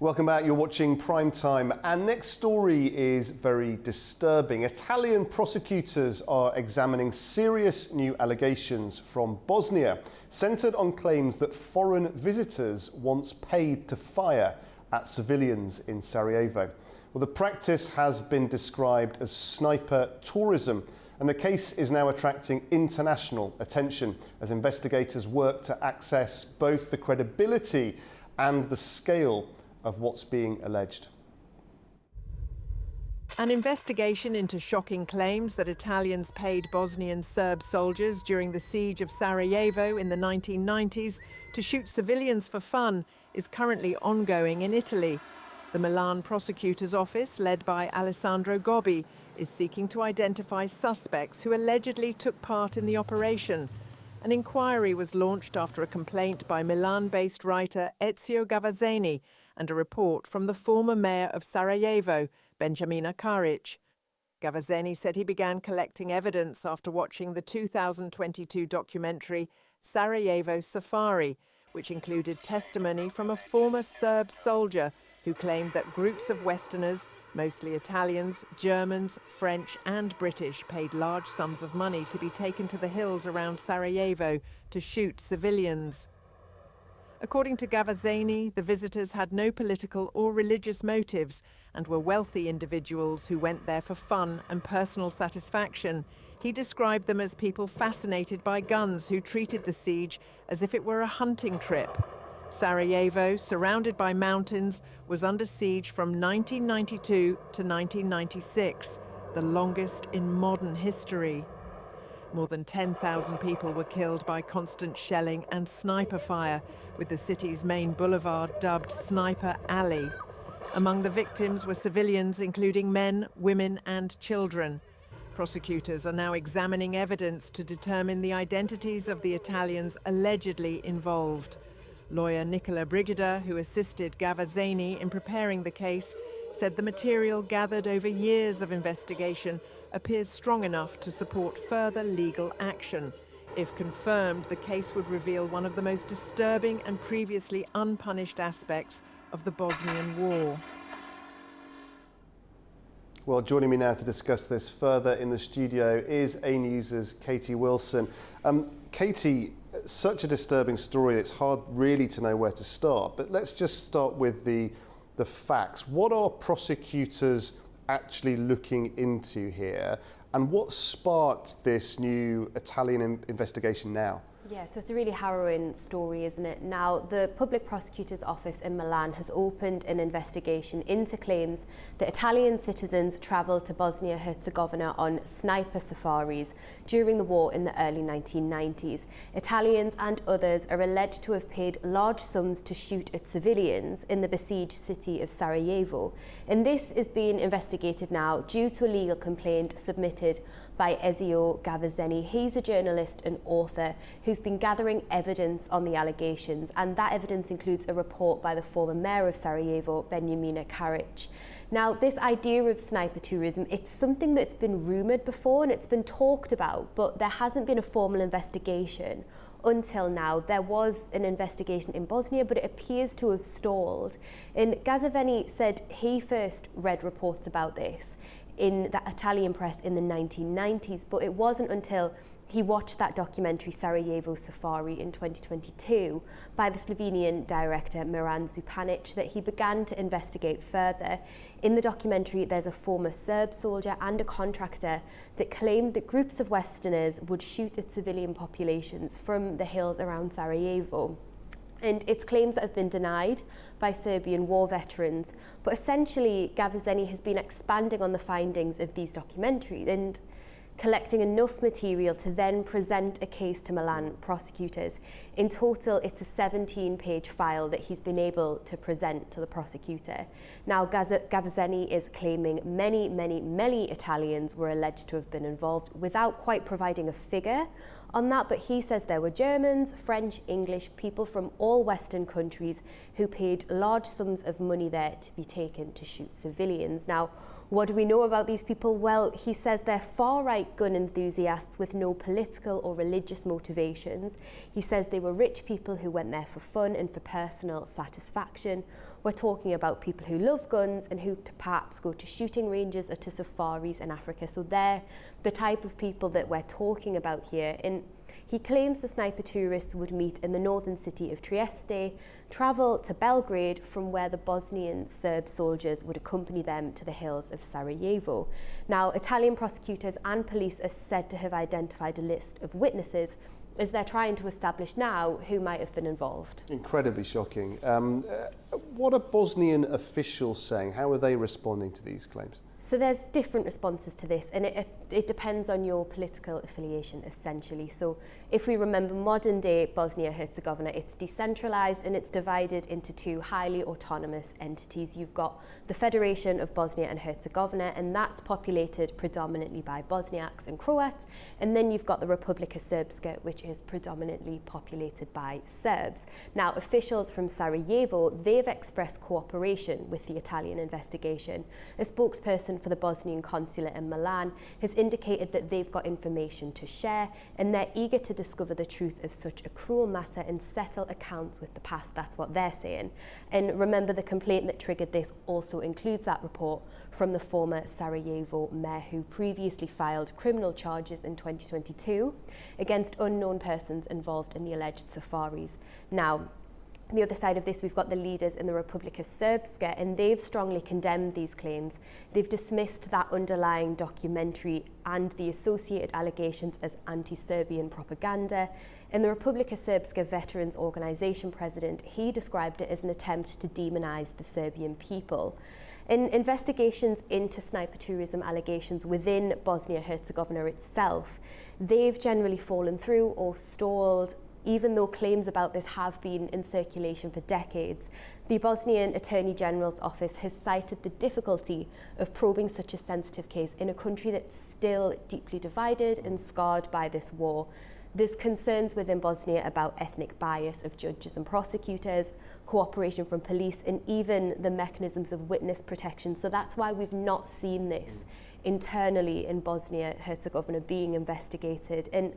Welcome back, you're watching Primetime. Our next story is very disturbing. Italian prosecutors are examining serious new allegations from Bosnia, centred on claims that foreign visitors once paid to fire at civilians in Sarajevo. Well, the practice has been described as sniper tourism, and the case is now attracting international attention as investigators work to access both the credibility and the scale of what's being alleged. An investigation into shocking claims that Italians paid Bosnian Serb soldiers during the siege of Sarajevo in the 1990s to shoot civilians for fun is currently ongoing in Italy. The Milan prosecutor's office, led by Alessandro Gobbi, is seeking to identify suspects who allegedly took part in the operation. An inquiry was launched after a complaint by Milan-based writer Ezio Gavazzeni and a report from the former mayor of Sarajevo, Benjamina Karic. Gavazzeni said he began collecting evidence after watching the 2022 documentary Sarajevo Safari, which included testimony from a former Serb soldier who claimed that groups of Westerners, mostly Italians, Germans, French and British, paid large sums of money to be taken to the hills around Sarajevo to shoot civilians. According to Gavazzeni, the visitors had no political or religious motives and were wealthy individuals who went there for fun and personal satisfaction. He described them as people fascinated by guns who treated the siege as if it were a hunting trip. Sarajevo, surrounded by mountains, was under siege from 1992 to 1996, the longest in modern history. More than 10,000 people were killed by constant shelling and sniper fire, with the city's main boulevard dubbed Sniper Alley. Among the victims were civilians, including men, women and children. Prosecutors are now examining evidence to determine the identities of the Italians allegedly involved. Lawyer Nicola Brigida, who assisted Gavazzeni in preparing the case, said the material gathered over years of investigation appears strong enough to support further legal action. If confirmed, the case would reveal one of the most disturbing and previously unpunished aspects of the Bosnian War. Well, joining me now to discuss this further in the studio is AnewZ's Katie Wilson. Katie, such a disturbing story, it's hard really to know where to start, but let's just start with the facts. What are prosecutors actually looking into here, and what sparked this new Italian investigation now? Yeah, so it's a really harrowing story, isn't it? Now, the Public Prosecutor's Office in Milan has opened an investigation into claims that Italian citizens travelled to Bosnia-Herzegovina on sniper safaris during the war in the early 1990s. Italians and others are alleged to have paid large sums to shoot at civilians in the besieged city of Sarajevo. And this is being investigated now due to a legal complaint submitted by Ezio Gavazzeni. He's a journalist and author who's been gathering evidence on the allegations, and that evidence includes a report by the former mayor of Sarajevo, Benjamina Karic. Now, this idea of sniper tourism, it's something that's been rumoured before and it's been talked about, but there hasn't been a formal investigation until now. There was an investigation in Bosnia, but it appears to have stalled. And Gavazzeni said he first read reports about this in the Italian press in the 1990s, but it wasn't until he watched that documentary Sarajevo Safari in 2022 by the Slovenian director Miran Zupanic that he began to investigate further. In the documentary, there's a former Serb soldier and a contractor that claimed that groups of Westerners would shoot at civilian populations from the hills around Sarajevo. And it's claims that have been denied by Serbian war veterans. But essentially, Gavazzeni has been expanding on the findings of these documentaries and collecting enough material to then present a case to Milan prosecutors. In total, it's a 17-page file that he's been able to present to the prosecutor. Now, Gavazzeni is claiming many Italians were alleged to have been involved without quite providing a figure on that, but he says there were Germans, French, English, people from all Western countries who paid large sums of money there to be taken to shoot civilians. Now, what do we know about these people? Well, he says they're far-right gun enthusiasts with no political or religious motivations. He says they were rich people who went there for fun and for personal satisfaction. We're talking about people who love guns and who perhaps go to shooting ranges or to safaris in Africa. So they're the type of people that we're talking about here. And he claims the sniper tourists would meet in the northern city of Trieste, travel to Belgrade, from where the Bosnian Serb soldiers would accompany them to the hills of Sarajevo. Now, Italian prosecutors and police are said to have identified a list of witnesses as they're trying to establish now who might have been involved. Incredibly shocking. What are Bosnian officials saying? How are they responding to these claims? So there's different responses to this, and it depends on your political affiliation, essentially. So if we remember modern day Bosnia-Herzegovina, it's decentralized and it's divided into two highly autonomous entities. You've got the Federation of Bosnia and Herzegovina, and that's populated predominantly by Bosniaks and Croats. And then you've got the Republika Srpska, which is predominantly populated by Serbs. Now, officials from Sarajevo, they've expressed cooperation with the Italian investigation. A spokesperson for the Bosnian consulate in Milan has indicated that they've got information to share and they're eager to discover the truth of such a cruel matter and settle accounts with the past. That's what they're saying. And remember, the complaint that triggered this also includes that report from the former Sarajevo mayor who previously filed criminal charges in 2022 against unknown persons involved in the alleged safaris. Now, on the other side of this, we've got the leaders in the Republika Srpska, and they've strongly condemned these claims. They've dismissed that underlying documentary and the associated allegations as anti-Serbian propaganda. And the Republika Srpska Veterans Organization president, he described it as an attempt to demonize the Serbian people. In investigations into sniper tourism allegations within Bosnia-Herzegovina itself, they've generally fallen through or stalled, even though claims about this have been in circulation for decades. The Bosnian Attorney General's office has cited the difficulty of probing such a sensitive case in a country that's still deeply divided and scarred by this war. There's concerns within Bosnia about ethnic bias of judges and prosecutors, cooperation from police, and even the mechanisms of witness protection. So that's why we've not seen this internally in Bosnia-Herzegovina being investigated. And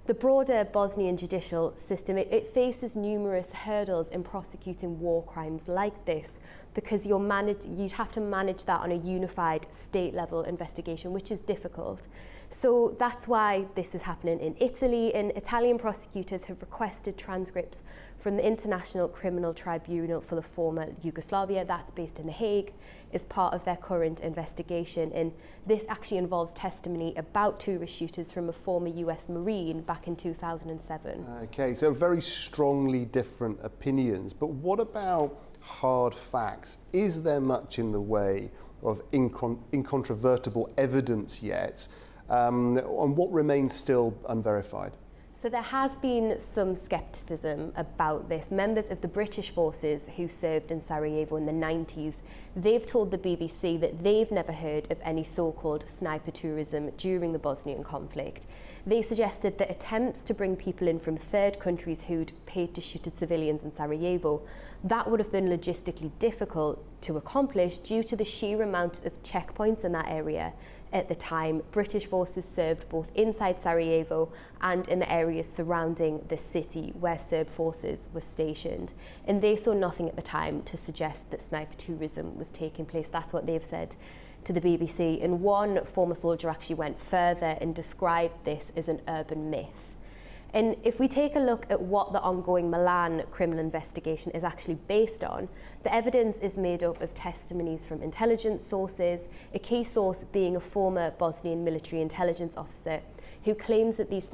the broader Bosnian judicial system, it faces numerous hurdles in prosecuting war crimes like this because you'd have to manage that on a unified state-level investigation, which is difficult. So that's why this is happening in Italy, and Italian prosecutors have requested transcripts from the International Criminal Tribunal for the former Yugoslavia, that's based in The Hague, as part of their current investigation. And this actually involves testimony about tourist shooters from a former US Marine, Baku, back in 2007. Okay, so very strongly different opinions, but what about hard facts? Is there much in the way of incontrovertible evidence yet, on what remains still unverified? So there has been some scepticism about this. Members of the British forces who served in Sarajevo in the 90s, they've told the BBC that they've never heard of any so-called sniper tourism during the Bosnian conflict. They suggested that attempts to bring people in from third countries who'd paid to shoot at civilians in Sarajevo, that would have been logistically difficult to accomplish due to the sheer amount of checkpoints in that area. At the time, British forces served both inside Sarajevo and in the areas surrounding the city where Serb forces were stationed. And they saw nothing at the time to suggest that sniper tourism was taking place. That's what they've said to the BBC. And one former soldier actually went further and described this as an urban myth. And if we take a look at what the ongoing Milan criminal investigation is actually based on, the evidence is made up of testimonies from intelligence sources, a key source being a former Bosnian military intelligence officer who claims that these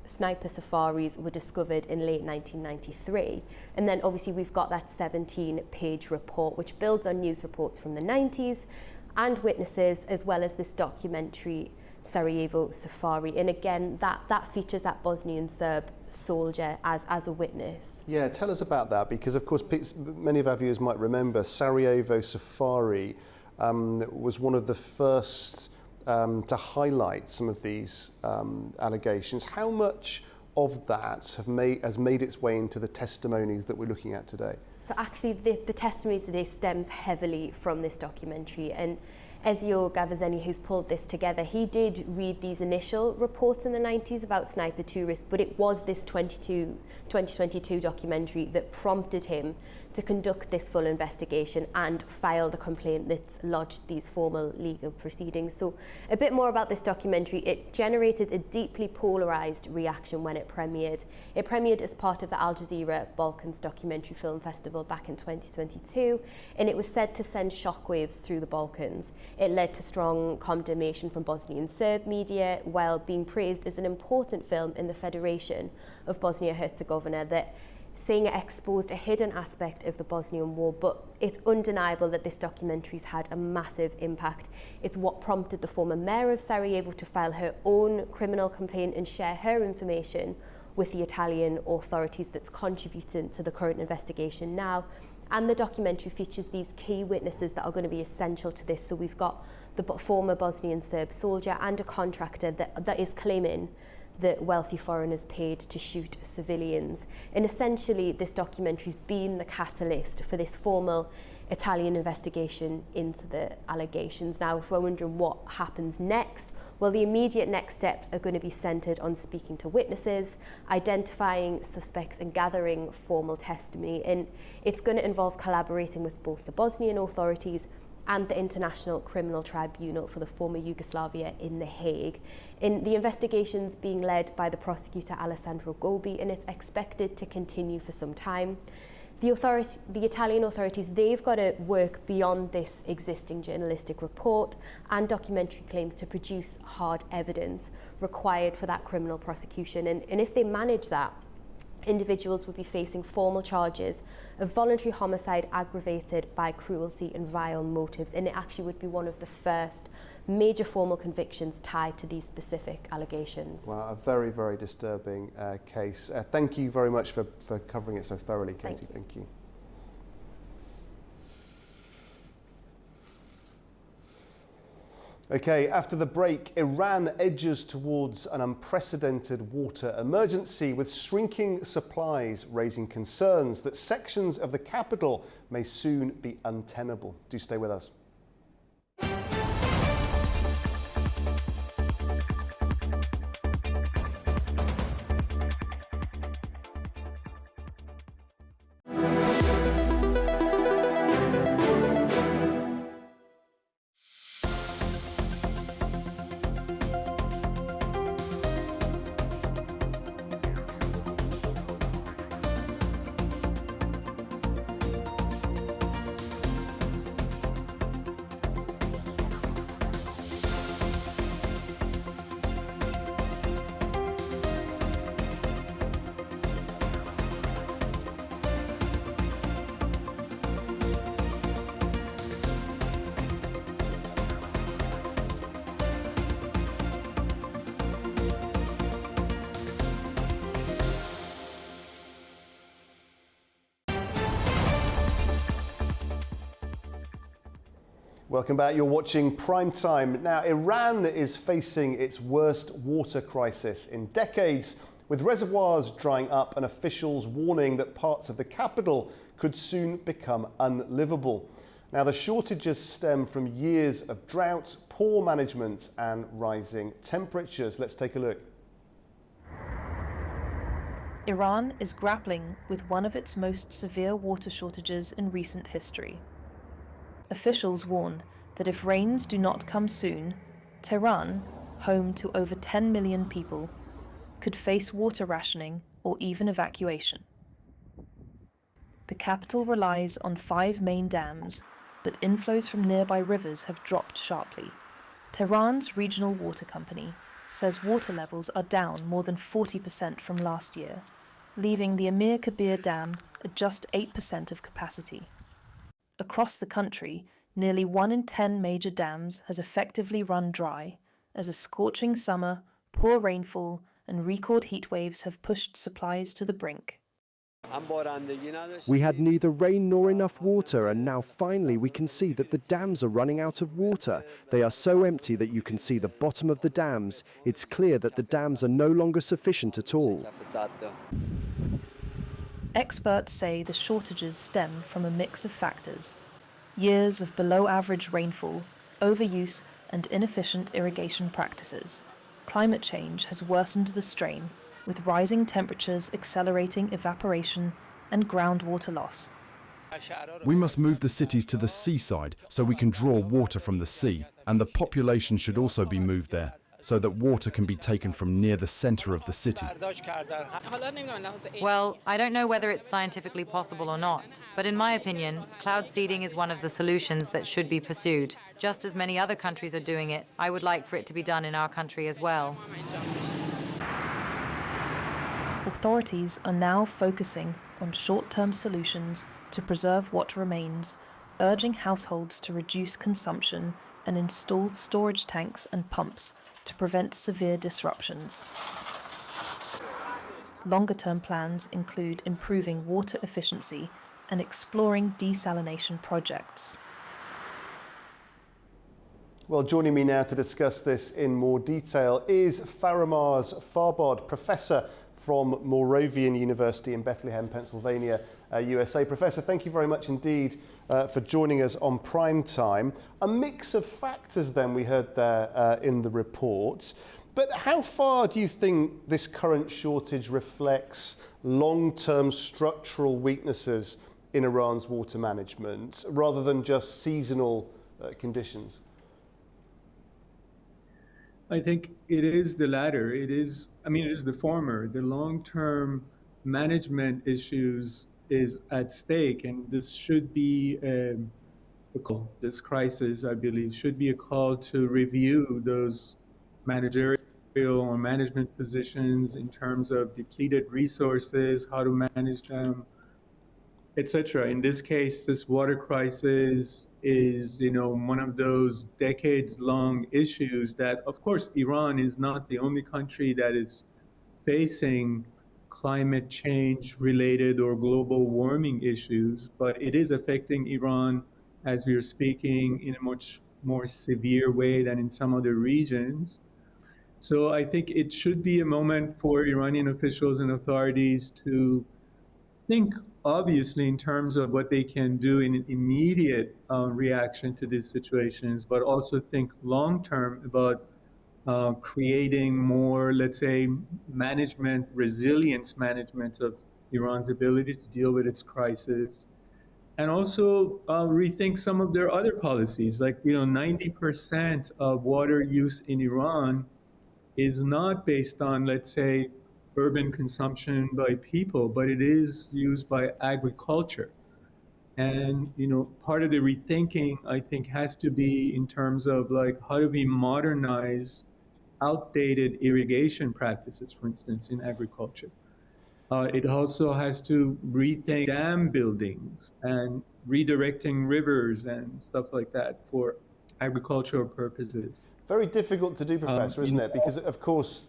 sniper safaris were discovered in late 1993. And then obviously we've got that 17-page report which builds on news reports from the 90s and witnesses, as well as this documentary Sarajevo Safari, and again that features that Bosnian Serb soldier as a witness. Yeah, tell us about that, because of course many of our viewers might remember Sarajevo Safari was one of the first to highlight some of these allegations. How much of that has made its way into the testimonies that we're looking at today? So actually the testimonies today stems heavily from this documentary, and Ezio Gavazzeni, who's pulled this together, he did read these initial reports in the 90s about sniper tourists, but it was this 2022 documentary that prompted him to conduct this full investigation and file the complaint that's lodged these formal legal proceedings. So a bit more about this documentary. It generated a deeply polarised reaction when it premiered. It premiered as part of the Al Jazeera Balkans Documentary Film Festival back in 2022, and it was said to send shockwaves through the Balkans. It led to strong condemnation from Bosnian Serb media, while being praised as an important film in the Federation of Bosnia-Herzegovina, that saying it exposed a hidden aspect of the Bosnian War. But it's undeniable that this documentary's had a massive impact. It's what prompted the former mayor of Sarajevo to file her own criminal complaint and share her information with the Italian authorities that's contributing to the current investigation now. And the documentary features these key witnesses that are going to be essential to this. So we've got the former Bosnian Serb soldier and a contractor that is claiming that wealthy foreigners paid to shoot civilians. And essentially this documentary's been the catalyst for this formal Italian investigation into the allegations. Now, if we're wondering what happens next, well, the immediate next steps are going to be centred on speaking to witnesses, identifying suspects and gathering formal testimony. And it's going to involve collaborating with both the Bosnian authorities and the International Criminal Tribunal for the former Yugoslavia in The Hague. And the investigation's being led by the prosecutor Alessandro Gobi, and it's expected to continue for some time. The Italian authorities, they've got to work beyond this existing journalistic report and documentary claims to produce hard evidence required for that criminal prosecution. And if they manage that, individuals would be facing formal charges of voluntary homicide aggravated by cruelty and vile motives, and it actually would be one of the first major formal convictions tied to these specific allegations. Well, a very, very disturbing case. Thank you very much for covering it so thoroughly, Katie. Thank you. Okay, after the break, Iran edges towards an unprecedented water emergency, with shrinking supplies raising concerns that sections of the capital may soon be untenable. Do stay with us. Welcome back. You're watching Prime Time. Now, Iran is facing its worst water crisis in decades, with reservoirs drying up and officials warning that parts of the capital could soon become unlivable. Now, the shortages stem from years of drought, poor management and rising temperatures. Let's take a look. Iran is grappling with one of its most severe water shortages in recent history. Officials warn that if rains do not come soon, Tehran, home to over 10 million people, could face water rationing or even evacuation. The capital relies on 5 main dams, but inflows from nearby rivers have dropped sharply. Tehran's regional water company says water levels are down more than 40% from last year, leaving the Amir Kabir Dam at just 8% of capacity. Across the country, nearly 1 in 10 major dams has effectively run dry, as a scorching summer, poor rainfall, and record heat waves have pushed supplies to the brink. We had neither rain nor enough water, and now finally we can see that the dams are running out of water. They are so empty that you can see the bottom of the dams. It's clear that the dams are no longer sufficient at all. Experts say the shortages stem from a mix of factors: years of below-average rainfall, overuse, and inefficient irrigation practices. Climate change has worsened the strain, with rising temperatures accelerating evaporation and groundwater loss. We must move the cities to the seaside so we can draw water from the sea, and the population should also be moved there, so that water can be taken from near the center of the city. Well, I don't know whether it's scientifically possible or not, but in my opinion, cloud seeding is one of the solutions that should be pursued. Just as many other countries are doing it, I would like for it to be done in our country as well. Authorities are now focusing on short-term solutions to preserve what remains, urging households to reduce consumption and install storage tanks and pumps to prevent severe disruptions. Longer-term plans include improving water efficiency and exploring desalination projects. Well, joining me now to discuss this in more detail is Faramaz Farbod, Professor from Moravian University in Bethlehem, Pennsylvania, USA. Professor, thank you very much indeed for joining us on Prime Time. A mix of factors then we heard there in the report. But how far do you think this current shortage reflects long-term structural weaknesses in Iran's water management rather than just seasonal conditions? I think it is the latter. It is the former. The long-term management issues is at stake, and this should be this crisis, I believe, should be a call to review those managerial or management positions in terms of depleted resources, how to manage them, etc. In this case, this water crisis is, one of those decades-long issues that, of course, Iran is not the only country that is facing climate change related or global warming issues, but it is affecting Iran, as we are speaking, in a much more severe way than in some other regions. So I think it should be a moment for Iranian officials and authorities to think, obviously, in terms of what they can do in an immediate reaction to these situations, but also think long-term about creating more, let's say, resilience management of Iran's ability to deal with its crisis. And also rethink some of their other policies. Like, 90% of water use in Iran is not based on, let's say, urban consumption by people, but it is used by agriculture. And, part of the rethinking, I think, has to be in terms of, like, how do we modernize outdated irrigation practices, for instance, in agriculture. It also has to rethink dam buildings and redirecting rivers and stuff like that for agricultural purposes. Very difficult to do, Professor, isn't it? Because, of course,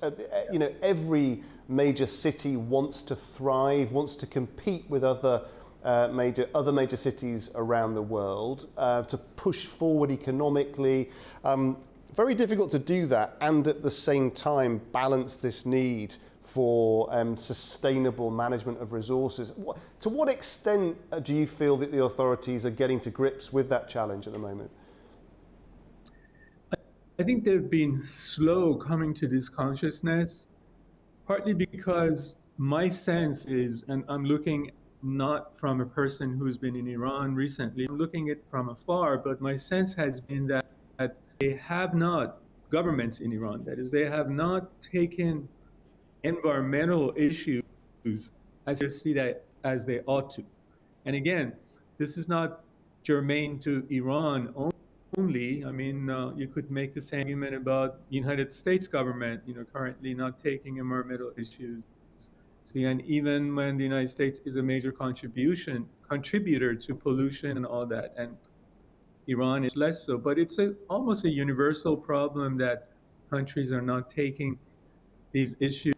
every major city wants to thrive, wants to compete with other other major cities around the world to push forward economically. Very difficult to do that and at the same time balance this need for sustainable management of resources. To what extent do you feel that the authorities are getting to grips with that challenge at the moment? I think they've been slow coming to this consciousness, partly because my sense is, and I'm looking not from a person who's been in Iran recently, I'm looking at it from afar, but my sense has been that they have not, governments in Iran, that is, they have not taken environmental issues as seriously as they ought to. And again, this is not germane to Iran only. I mean, you could make the same argument about United States government, currently not taking environmental issues. And even when the United States is a major contributor to pollution and all that, and Iran is less so, but it's almost a universal problem that countries are not taking these issues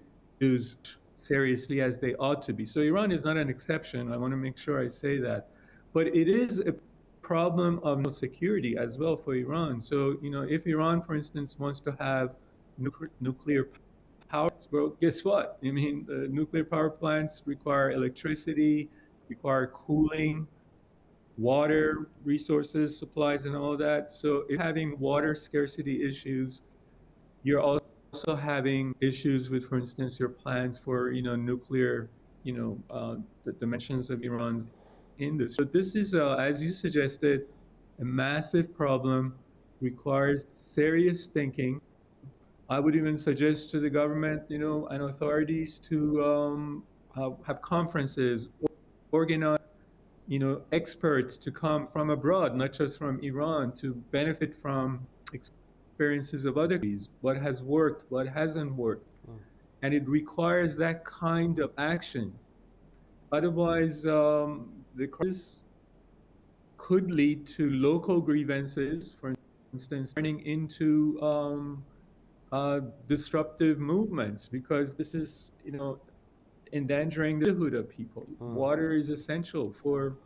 seriously as they ought to be. So Iran is not an exception. I want to make sure I say that. But it is a problem of no security as well for Iran. So, if Iran, for instance, wants to have nuclear power, well, guess what? I mean, the nuclear power plants require electricity, require cooling, water resources, supplies, and all that. So if having water scarcity issues, you're also having issues with, for instance, your plans for, nuclear, the dimensions of Iran's industry. So this is, as you suggested, a massive problem, requires serious thinking. I would even suggest to the government, and authorities to have conferences, organize, experts to come from abroad, not just from Iran, to benefit from experiences of other countries, what has worked, what hasn't worked. And it requires that kind of action. Otherwise, the crisis could lead to local grievances, for instance, turning into disruptive movements, because this is, endangering the livelihood of people. Water is essential for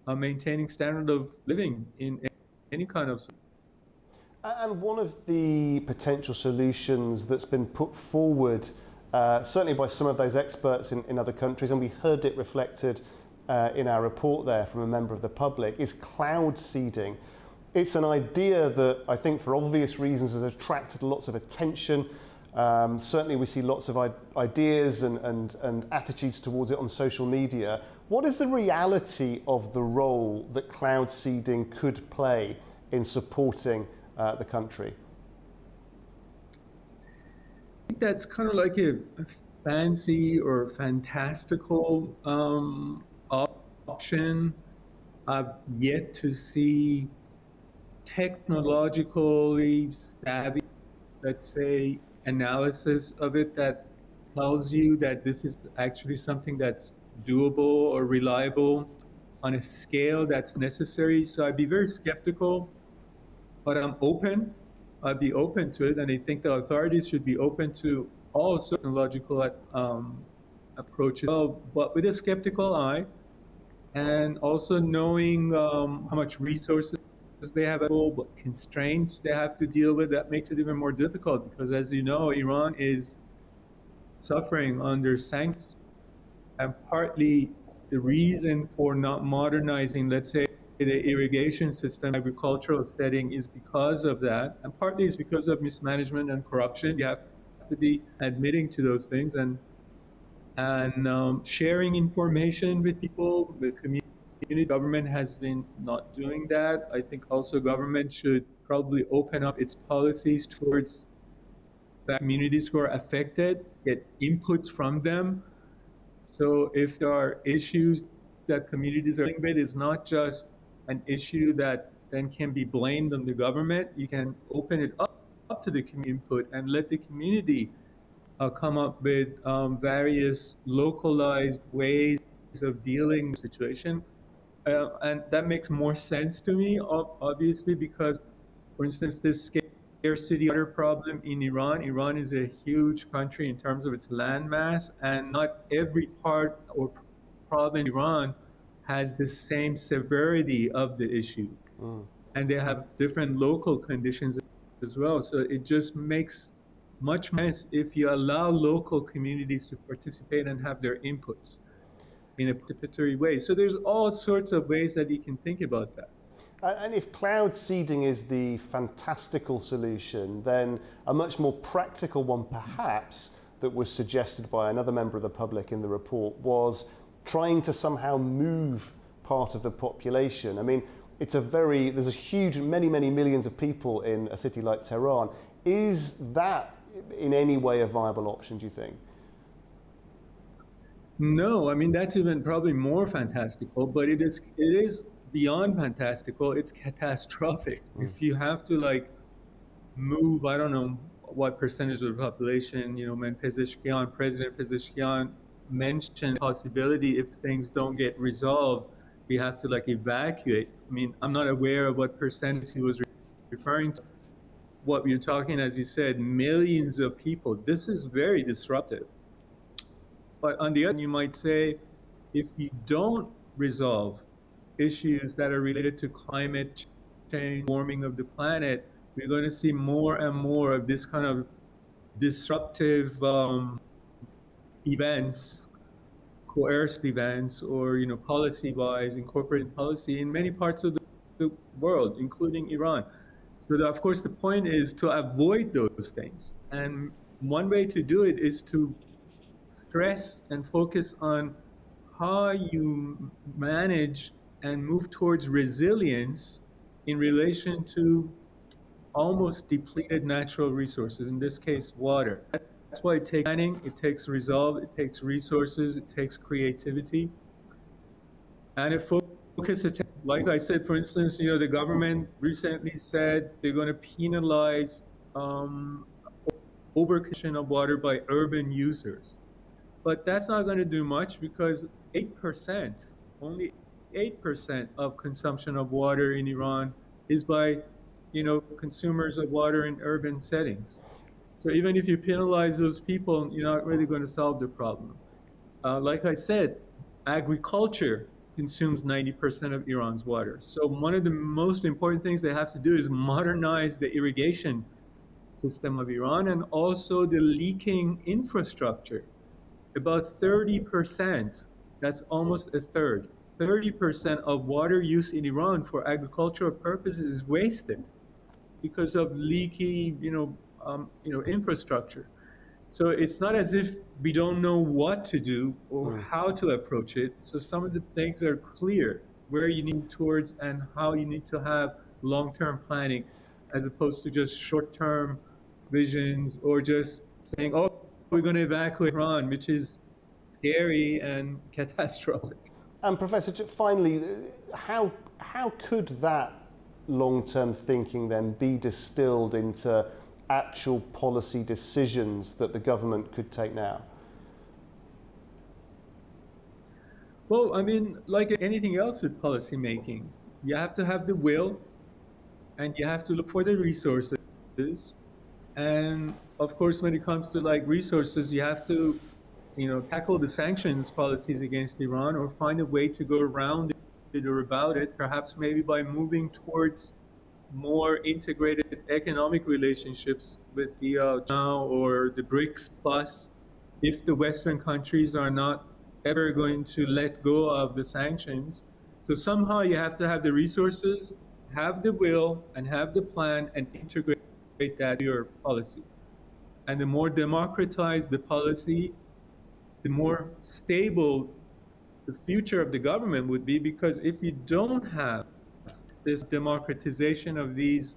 maintaining standard of living in any kind of. And one of the potential solutions that's been put forward, certainly by some of those experts in other countries, and we heard it reflected in our report there from a member of the public, is cloud seeding. It's an idea that I think for obvious reasons has attracted lots of attention. Certainly we see lots of ideas and attitudes towards it on social media. What is the reality of the role that cloud seeding could play in supporting the country? I think that's kind of like a fancy or fantastical option. I've yet to see technologically savvy, let's say, analysis of it that tells you that this is actually something that's doable or reliable on a scale that's necessary. So I'd be very skeptical, but I'm open. I'd be open to it, and I think the authorities should be open to all technological approaches, but with a skeptical eye, and also knowing how much resources they have available, what constraints they have to deal with. That makes it even more difficult because, as you know, Iran is suffering under sanctions, and partly the reason for not modernizing, let's say, the irrigation system, agricultural setting, is because of that, and partly is because of mismanagement and corruption. You have to be admitting to those things and sharing information with people, with community. Government has been not doing that. I think also government should probably open up its policies towards the communities who are affected, get inputs from them. So if there are issues that communities are dealing with, it's not just an issue that then can be blamed on the government. You can open it up to the community input and let the community come up with various localized ways of dealing with the situation. And that makes more sense to me, obviously, because, for instance, this scarcity water problem in Iran. Iran is a huge country in terms of its land mass, and not every part or problem in Iran has the same severity of the issue. And they have different local conditions as well. So it just makes much sense if you allow local communities to participate and have their inputs in a participatory way. So there's all sorts of ways that you can think about that. And if cloud seeding is the fantastical solution, then a much more practical one perhaps that was suggested by another member of the public in the report was trying to somehow move part of the population. I mean, there's a huge, many millions of people in a city like Tehran. Is that in any way a viable option, do you think? No, I mean, that's even probably more fantastical, but it is beyond fantastical. It's catastrophic. If you have to like move, I don't know what percentage of the population, when President Pezeshkian mentioned the possibility if things don't get resolved, we have to like evacuate. I mean, I'm not aware of what percentage he was referring to. What you're talking, as you said, millions of people. This is very disruptive. But on the other hand, you might say, if you don't resolve issues that are related to climate change, warming of the planet, we're going to see more and more of this kind of disruptive events, coerced events, or policy-wise, incorporated policy in many parts of the world, including Iran. So of course, the point is to avoid those things. And one way to do it is to stress and focus on how you manage and move towards resilience in relation to almost depleted natural resources, in this case, water. That's why it takes planning, it takes resolve, it takes resources, it takes creativity. And it focuses, like I said, for instance, the government recently said they're going to penalize overconsumption of water by urban users. But that's not going to do much because only 8% of consumption of water in Iran is by, consumers of water in urban settings. So even if you penalize those people, you're not really going to solve the problem. Like I said, agriculture consumes 90% of Iran's water. So one of the most important things they have to do is modernize the irrigation system of Iran and also the leaking infrastructure. About 30%, that's almost a third, 30% of water use in Iran for agricultural purposes is wasted because of leaky, infrastructure. So it's not as if we don't know what to do or how to approach it. So some of the things are clear, where you need towards and how you need to have long-term planning, as opposed to just short-term visions or just saying, oh, we're going to evacuate Iran, which is scary and catastrophic. And Professor, finally, how could that long-term thinking then be distilled into actual policy decisions that the government could take now? Well, I mean, like anything else with policy making, you have to have the will and you have to look for the resources. And of course, when it comes to like resources, you have to, tackle the sanctions policies against Iran or find a way to go around it or about it, perhaps maybe by moving towards more integrated economic relationships with the now or the BRICS Plus, if the Western countries are not ever going to let go of the sanctions. So somehow you have to have the resources, have the will, and have the plan, and integrate that to your policy. And the more democratized the policy, the more stable the future of the government would be, because if you don't have this democratization of these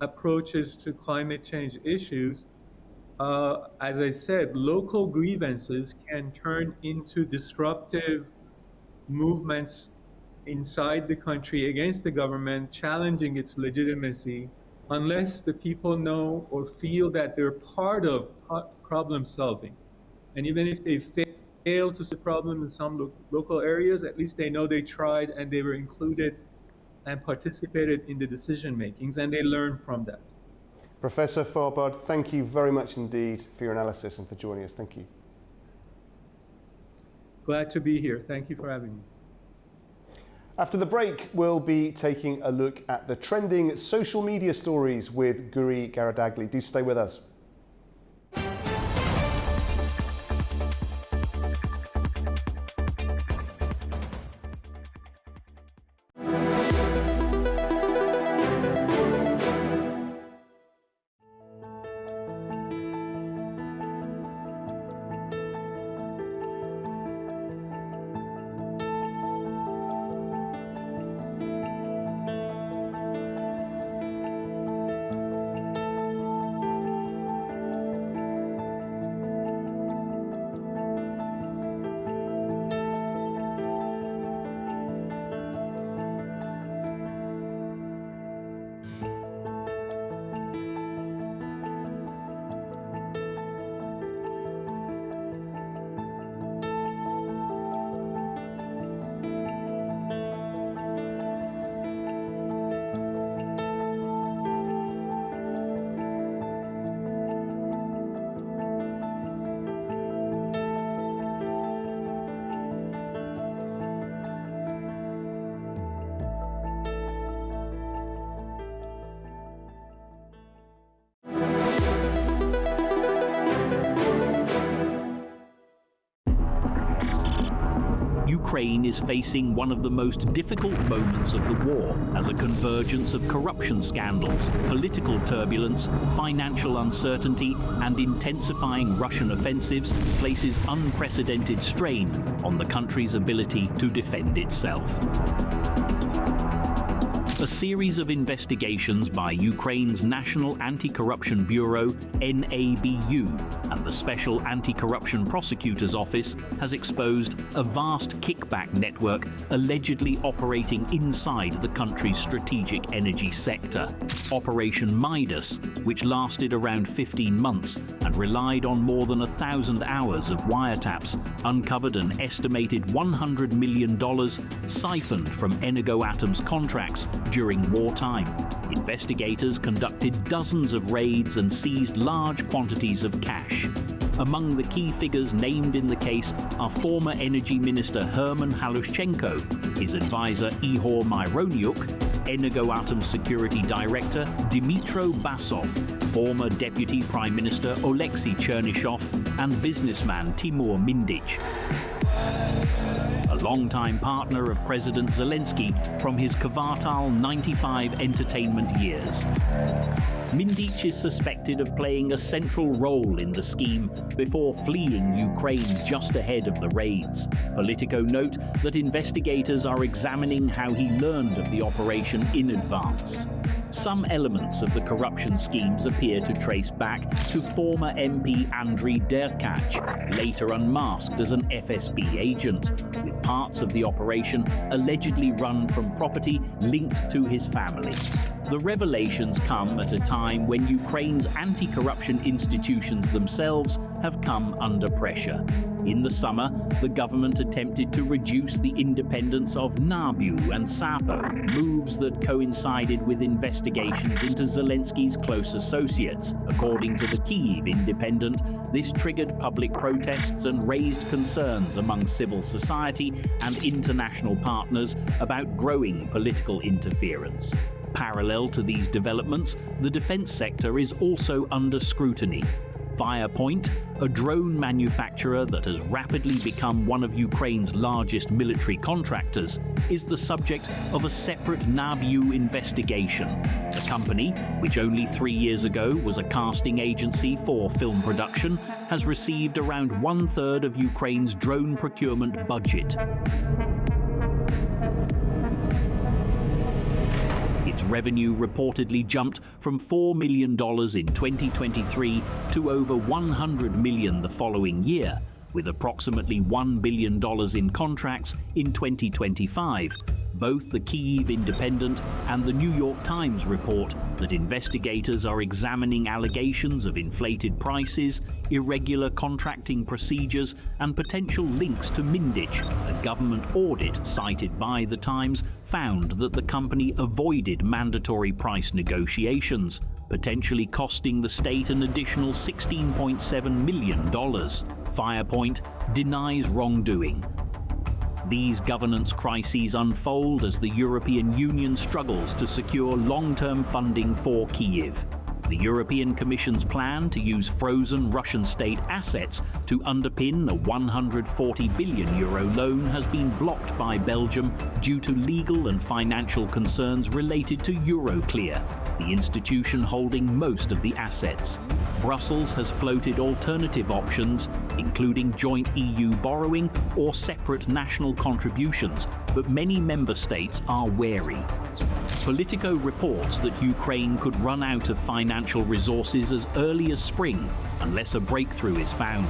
approaches to climate change issues, as I said, local grievances can turn into disruptive movements inside the country against the government, challenging its legitimacy, unless the people know or feel that they're part of problem solving. And even if they fail to solve the problem in some local areas, at least they know they tried and they were included and participated in the decision makings, and they learn from that. Professor Farbad, thank you very much indeed for your analysis and for joining us. Thank you. Glad to be here. Thank you for having me. After the break, we'll be taking a look at the trending social media stories with Guri Garadagli. Do stay with us. Ukraine is facing one of the most difficult moments of the war as a convergence of corruption scandals, political turbulence, financial uncertainty, and intensifying Russian offensives places unprecedented strain on the country's ability to defend itself. A series of investigations by Ukraine's National Anti-Corruption Bureau, NABU, and the Special Anti-Corruption Prosecutor's Office has exposed a vast kickback network allegedly operating inside the country's strategic energy sector. Operation Midas, which lasted around 15 months and relied on more than 1,000 hours of wiretaps, uncovered an estimated $100 million siphoned from Energoatom's contracts during wartime. Investigators conducted dozens of raids and seized large quantities of cash. Among the key figures named in the case are former Energy Minister Herman Halushchenko, his advisor Ihor Myroniuk, Energoatom Security Director Dmytro Basov, former Deputy Prime Minister Oleksiy Chernyshov, and businessman Timur Mindich, a longtime partner of President Zelensky from his Kvartal 95 entertainment years. Mindich is suspected of playing a central role in the scheme before fleeing Ukraine just ahead of the raids. Politico note that investigators are examining how he learned of the operation in advance. Some elements of the corruption schemes appear to trace back to former MP Andriy Derkach, later unmasked as an FSB agent, with parts of the operation allegedly run from property linked to his family. The revelations come at a time when Ukraine's anti-corruption institutions themselves have come under pressure. In the summer, the government attempted to reduce the independence of NABU and SAPO, moves that coincided with investigations into Zelensky's close associates. According to the Kyiv Independent, this triggered public protests and raised concerns among civil society and international partners about growing political interference. Parallel to these developments, the defense sector is also under scrutiny. Firepoint, a drone manufacturer that has rapidly become one of Ukraine's largest military contractors, is the subject of a separate NABU investigation. The company, which only 3 years ago was a casting agency for film production, has received around 1/3 of Ukraine's drone procurement budget. Its revenue reportedly jumped from $4 million in 2023 to over $100 million the following year, with approximately $1 billion in contracts in 2025. Both the Kyiv Independent and the New York Times report that investigators are examining allegations of inflated prices, irregular contracting procedures, and potential links to Mindich. A government audit cited by the Times found that the company avoided mandatory price negotiations, potentially costing the state an additional $16.7 million. Firepoint denies wrongdoing. These governance crises unfold as the European Union struggles to secure long-term funding for Kyiv. The European Commission's plan to use frozen Russian state assets to underpin a €140 billion loan has been blocked by Belgium due to legal and financial concerns related to Euroclear, the institution holding most of the assets. Brussels has floated alternative options, including joint EU borrowing or separate national contributions, but many member states are wary. Politico reports that Ukraine could run out of financial resources as early as spring unless a breakthrough is found.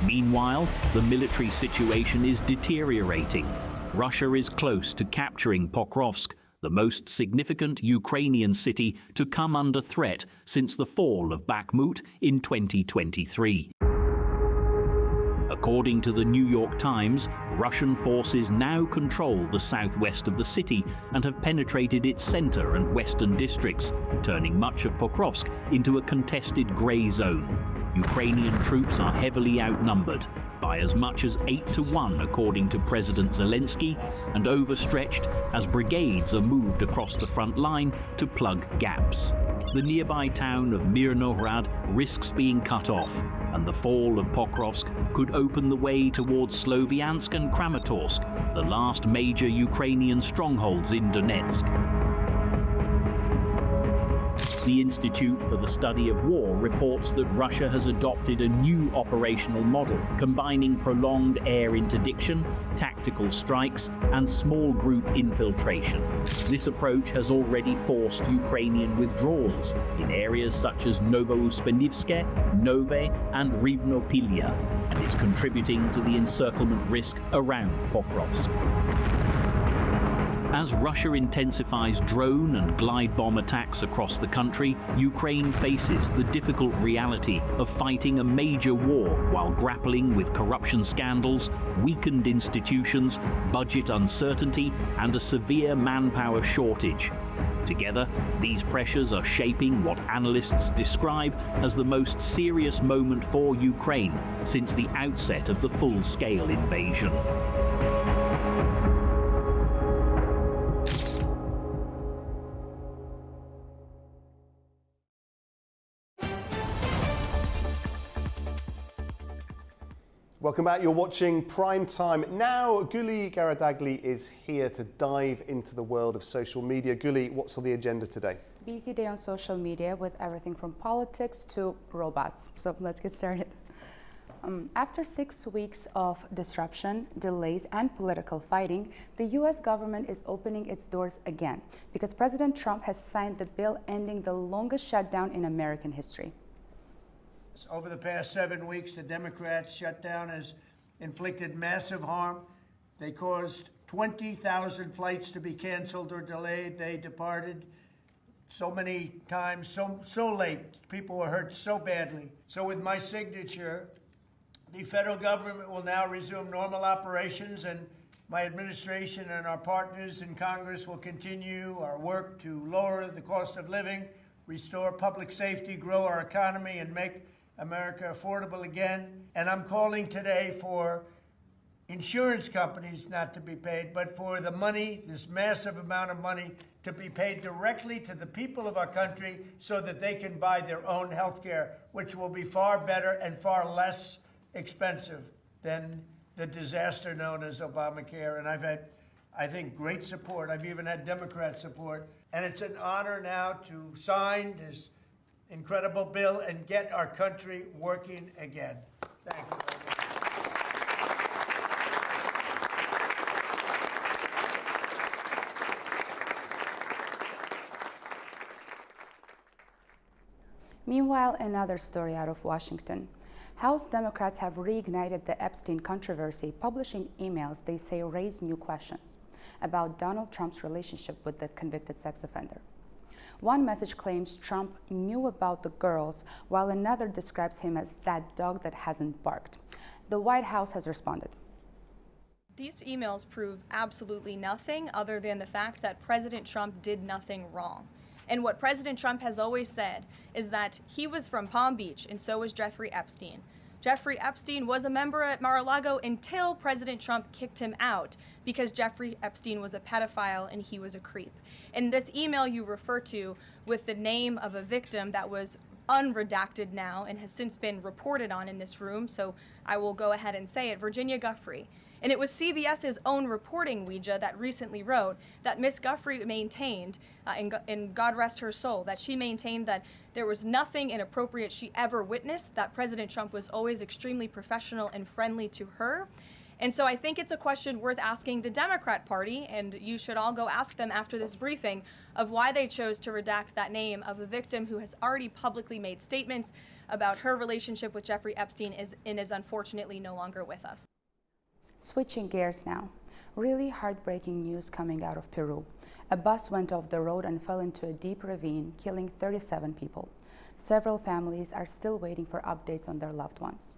Meanwhile, the military situation is deteriorating. Russia is close to capturing Pokrovsk, the most significant Ukrainian city to come under threat since the fall of Bakhmut in 2023. According to the New York Times, Russian forces now control the southwest of the city and have penetrated its center and western districts, turning much of Pokrovsk into a contested gray zone. Ukrainian troops are heavily outnumbered, by as much as 8-1 according to President Zelensky, and overstretched as brigades are moved across the front line to plug gaps. The nearby town of Mirnohrad risks being cut off, and the fall of Pokrovsk could open the way towards Sloviansk and Kramatorsk, the last major Ukrainian strongholds in Donetsk. The Institute for the Study of War reports that Russia has adopted a new operational model, combining prolonged air interdiction, tactical strikes, and small group infiltration. This approach has already forced Ukrainian withdrawals in areas such as Novouspennivske, Nove, and Rivnopilya, and is contributing to the encirclement risk around Pokrovsk. As Russia intensifies drone and glide bomb attacks across the country, Ukraine faces the difficult reality of fighting a major war while grappling with corruption scandals, weakened institutions, budget uncertainty, and a severe manpower shortage. Together, these pressures are shaping what analysts describe as the most serious moment for Ukraine since the outset of the full-scale invasion. Welcome back. You're watching Prime Time. Now, Guli Garadagli is here to dive into the world of social media. Guli, what's on the agenda today? Busy day on social media with everything from politics to robots. So let's get started. After 6 weeks of disruption, delays, and political fighting, the U.S. government is opening its doors again because President Trump has signed the bill ending the longest shutdown in American history. Over the past 7 weeks, the Democrats' shutdown has inflicted massive harm. They caused 20,000 flights to be canceled or delayed. They departed so many times, so late. People were hurt so badly. So with my signature, the federal government will now resume normal operations, and my administration and our partners in Congress will continue our work to lower the cost of living, restore public safety, grow our economy, and make America affordable again. And I'm calling today for insurance companies not to be paid, but for the money, this massive amount of money, to be paid directly to the people of our country so that they can buy their own health care, which will be far better and far less expensive than the disaster known as Obamacare. And I've had, I think, great support. I've even had Democrat support. And it's an honor now to sign this incredible bill and get our country working again. Thank you. Meanwhile, another story out of Washington. House Democrats have reignited the Epstein controversy, publishing emails they say raise new questions about Donald Trump's relationship with the convicted sex offender. One message claims Trump knew about the girls, while another describes him as that dog that hasn't barked. The White House has responded. These emails prove absolutely nothing other than the fact that President Trump did nothing wrong. And what President Trump has always said is that he was from Palm Beach and so was Jeffrey Epstein. Jeffrey Epstein was a member at Mar-a-Lago until President Trump kicked him out because Jeffrey Epstein was a pedophile and he was a creep. And this email you refer to with the name of a victim that was unredacted now and has since been reported on in this room, so I will go ahead and say it, Virginia Giuffre. And it was CBS's own reporting, Ouija, that recently wrote that Miss Giuffre maintained, and God rest her soul, that she maintained that there was nothing inappropriate she ever witnessed, that President Trump was always extremely professional and friendly to her. And so I think it's a question worth asking the Democrat Party, and you should all go ask them after this briefing, of why they chose to redact that name of a victim who has already publicly made statements about her relationship with Jeffrey Epstein and is unfortunately no longer with us. Switching gears now. Really heartbreaking news coming out of Peru. A bus went off the road and fell into a deep ravine, killing 37 people. Several families are still waiting for updates on their loved ones.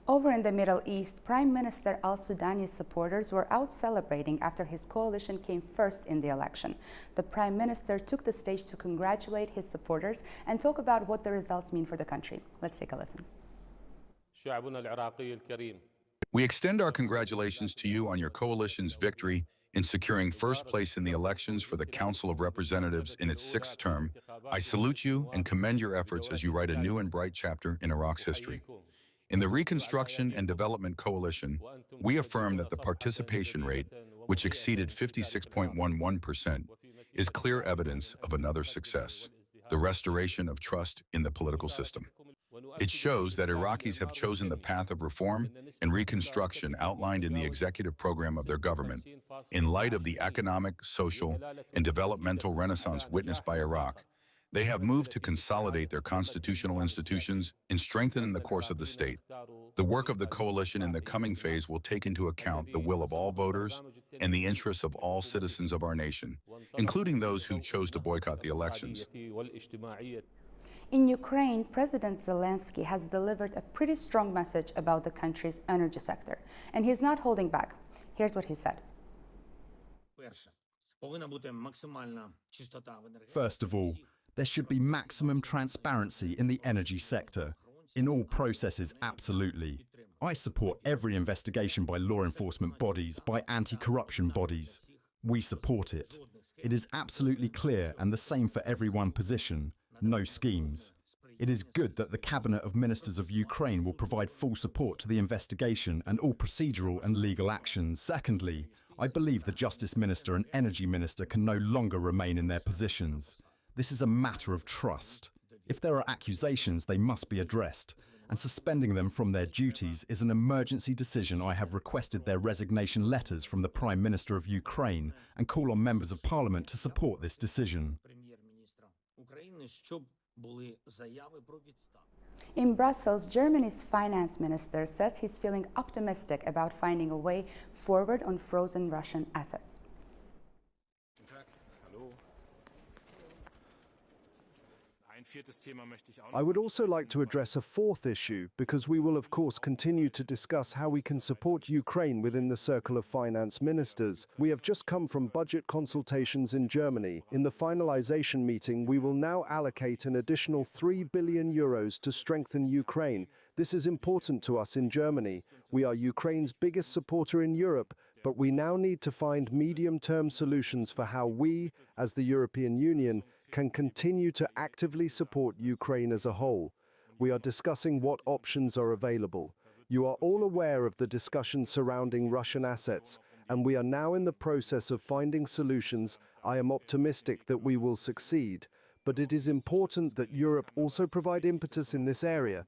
Over in the Middle East, Prime Minister al-Sudani's supporters were out celebrating after his coalition came first in the election. The Prime Minister took the stage to congratulate his supporters and talk about what the results mean for the country. Let's take a listen. We extend our congratulations to you on your coalition's victory in securing first place in the elections for the Council of Representatives in its sixth term. I salute you and commend your efforts as you write a new and bright chapter in Iraq's history. In the Reconstruction and Development Coalition, we affirm that the participation rate, which exceeded 56.11%, is clear evidence of another success, the restoration of trust in the political system. It shows that Iraqis have chosen the path of reform and reconstruction outlined in the executive program of their government. In light of the economic, social, and developmental renaissance witnessed by Iraq, they have moved to consolidate their constitutional institutions and strengthen the course of the state. The work of the coalition in the coming phase will take into account the will of all voters and the interests of all citizens of our nation, including those who chose to boycott the elections. In Ukraine, President Zelensky has delivered a pretty strong message about the country's energy sector, and he's not holding back. Here's what he said. First of all, there should be maximum transparency in the energy sector. In all processes, absolutely. I support every investigation by law enforcement bodies, by anti-corruption bodies. We support it. It is absolutely clear and the same for every one position. No schemes. It is good that the Cabinet of Ministers of Ukraine will provide full support to the investigation and all procedural and legal actions. Secondly, I believe the Justice Minister and Energy Minister can no longer remain in their positions. This is a matter of trust. If there are accusations, they must be addressed, and suspending them from their duties is an emergency decision. I have requested their resignation letters from the Prime Minister of Ukraine and call on members of Parliament to support this decision. In Brussels, Germany's finance minister says he's feeling optimistic about finding a way forward on frozen Russian assets. I would also like to address a fourth issue, because we will of course continue to discuss how we can support Ukraine within the Circle of Finance Ministers. We have just come from budget consultations in Germany. In the finalization meeting, we will now allocate an additional €3 billion to strengthen Ukraine. This is important to us in Germany. We are Ukraine's biggest supporter in Europe, but we now need to find medium-term solutions for how we, as the European Union, can continue to actively support Ukraine as a whole. We are discussing what options are available. You are all aware of the discussions surrounding Russian assets, and we are now in the process of finding solutions. I am optimistic that we will succeed, but it is important that Europe also provide impetus in this area.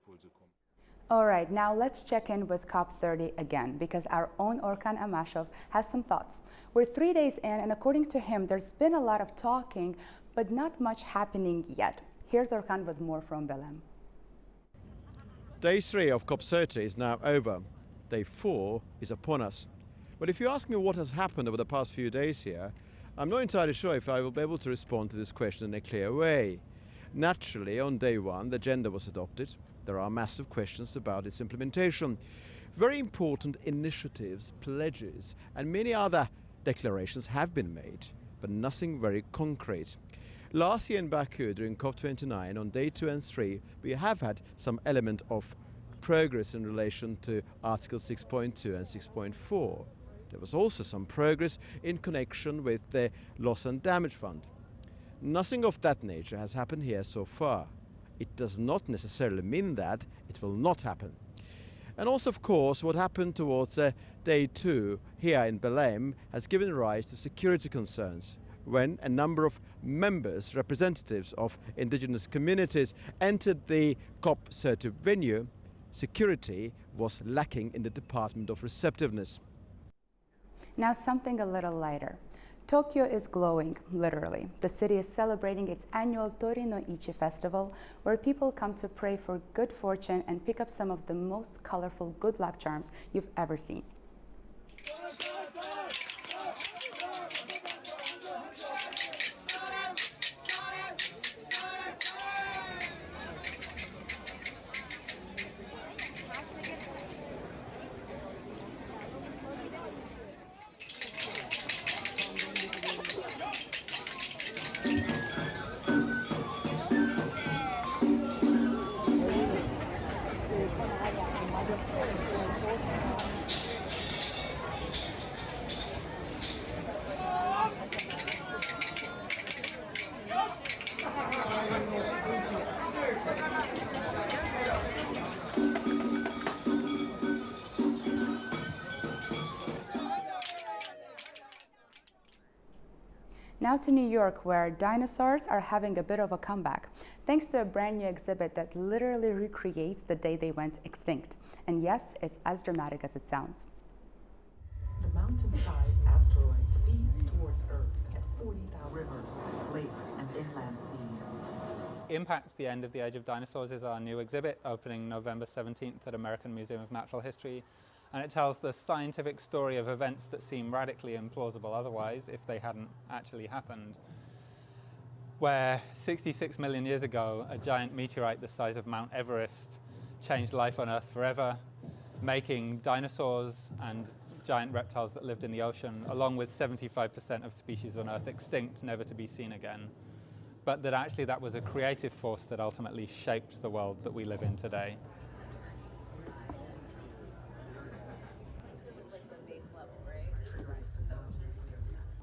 All right, now let's check in with COP30 again, because our own Orkan Amashov has some thoughts. We're 3 days in, and according to him, there's been a lot of talking, but not much happening yet. Here's Orkan with more from Belém. Day 3 of COP30 is now over. Day 4 is upon us. But if you ask me what has happened over the past few days here, I'm not entirely sure if I will be able to respond to this question in a clear way. Naturally, on day 1, the agenda was adopted. There are massive questions about its implementation. Very important initiatives, pledges, and many other declarations have been made, but nothing very concrete. Last year in Baku, during COP29, on day 2 and 3, we have had some element of progress in relation to Article 6.2 and 6.4. There was also some progress in connection with the Loss and Damage Fund. Nothing of that nature has happened here so far. It does not necessarily mean that it will not happen. And also, of course, what happened towards day 2 here in Belém has given rise to security concerns when a number of members, representatives of indigenous communities, entered the COP30 venue. Security was lacking in the Department of Receptiveness. Now something a little lighter. Tokyo is glowing, literally. The city is celebrating its annual Tori no Ichi festival, where people come to pray for good fortune and pick up some of the most colorful good luck charms you've ever seen. Now to New York, where dinosaurs are having a bit of a comeback, thanks to a brand new exhibit that literally recreates the day they went extinct. And yes, it's as dramatic as it sounds. The mountain-sized asteroid speeds towards Earth at 40,000 rivers, lakes, and inland seas. Impact, the End of the Age of Dinosaurs is our new exhibit, opening November 17th at American Museum of Natural History. And it tells the scientific story of events that seem radically implausible otherwise if they hadn't actually happened. Where 66 million years ago, a giant meteorite the size of Mount Everest changed life on Earth forever, making dinosaurs and giant reptiles that lived in the ocean, along with 75% of species on Earth, extinct, never to be seen again. But that actually that was a creative force that ultimately shaped the world that we live in today.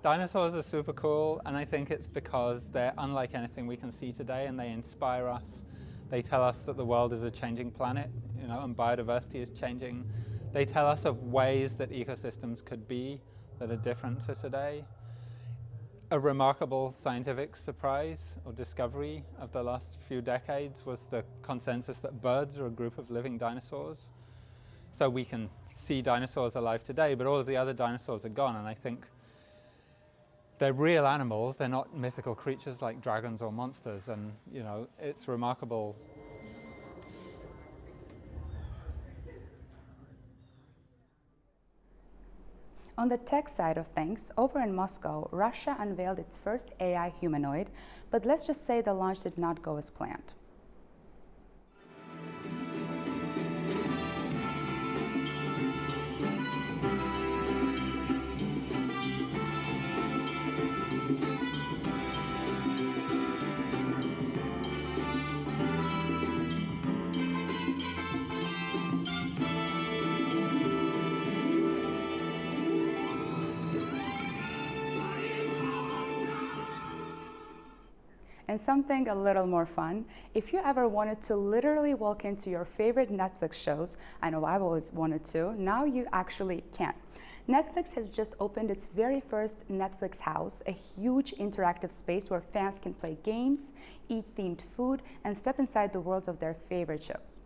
Dinosaurs are super cool, and I think it's because they're unlike anything we can see today, and they inspire us. They tell us that the world is a changing planet, and biodiversity is changing. They tell us of ways that ecosystems could be that are different to today. A remarkable scientific surprise or discovery of the last few decades was the consensus that birds are a group of living dinosaurs. So we can see dinosaurs alive today, but all of the other dinosaurs are gone, and I think they're real animals. They're not mythical creatures like dragons or monsters, and it's remarkable. On the tech side of things, over in Moscow, Russia unveiled its first AI humanoid, but let's just say the launch did not go as planned. And something a little more fun, if you ever wanted to literally walk into your favorite Netflix shows, I know I've always wanted to, now you actually can. Netflix has just opened its very first Netflix House, a huge interactive space where fans can play games, eat themed food, and step inside the worlds of their favorite shows.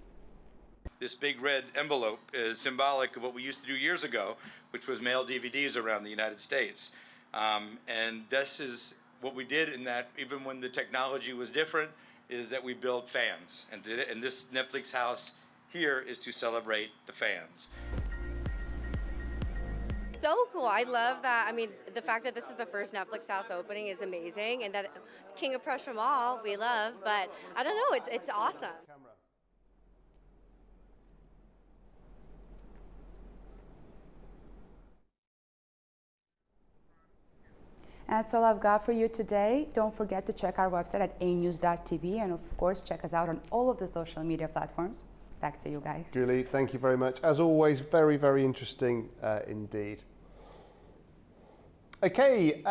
This big red envelope is symbolic of what we used to do years ago, which was mail DVDs around the United States. And this is what we did in that, even when the technology was different, is that we built fans. And this Netflix house here is to celebrate the fans. So cool. I love that. I mean, the fact that this is the first Netflix house opening is amazing, and that King of Prussia Mall we love, but I don't know, it's awesome. That's all I've got for you today. Don't forget to check our website at AnewZ.tv, and of course check us out on all of the social media platforms. Back to you, Guy. Julie, thank you very much. As always, very, very interesting indeed. Okay,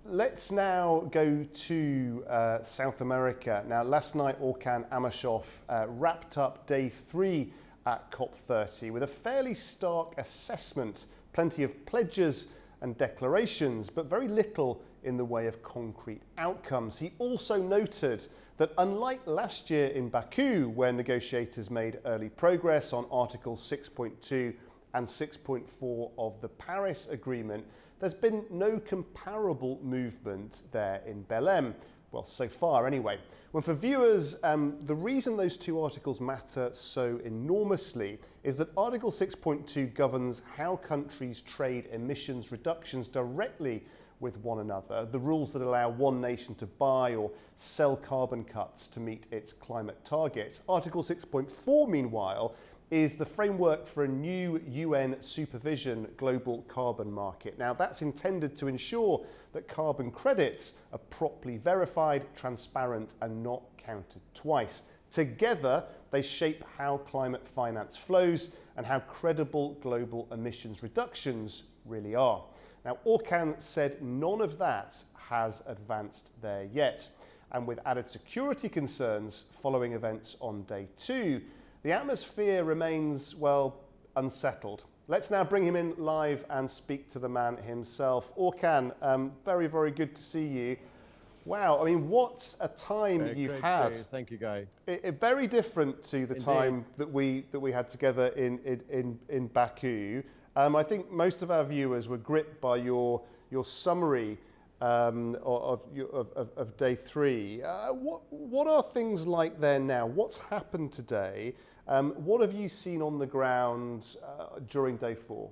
let's now go to South America. Now, last night, Orkan Amashov wrapped up day 3 at COP30 with a fairly stark assessment, plenty of pledges and declarations, but very little in the way of concrete outcomes. He also noted that unlike last year in Baku, where negotiators made early progress on Articles 6.2 and 6.4 of the Paris Agreement, there's been no comparable movement there in Belém. Well, so far anyway. Well, for viewers, the reason those two articles matter so enormously is that Article 6.2 governs how countries trade emissions reductions directly with one another, the rules that allow one nation to buy or sell carbon cuts to meet its climate targets. Article 6.4, meanwhile, is the framework for a new UN supervision global carbon market. Now, that's intended to ensure that carbon credits are properly verified, transparent, and not counted twice. Together, they shape how climate finance flows and how credible global emissions reductions really are. Now, Orkan said none of that has advanced there yet. And with added security concerns following events on day 2, the atmosphere remains, well, unsettled. Let's now bring him in live and speak to the man himself. Orkan, very, very good to see you. Wow, I mean, what a time you've had. Thank you, Guy. Very different to the time that we had together in Baku. I think most of our viewers were gripped by your summary of day 3. What are things like there now? What's happened today? What have you seen on the ground during day 4?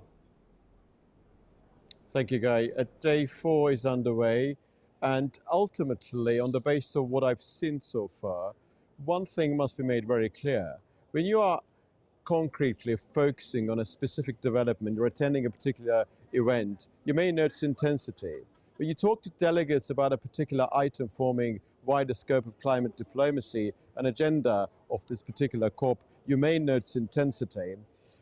Thank you, Guy. Day 4 is underway, and ultimately, on the basis of what I've seen so far, one thing must be made very clear. When you are concretely focusing on a specific development, you're attending a particular event, you may notice intensity. When you talk to delegates about a particular item forming wider scope of climate diplomacy, an agenda of this particular COP, you may notice intensity.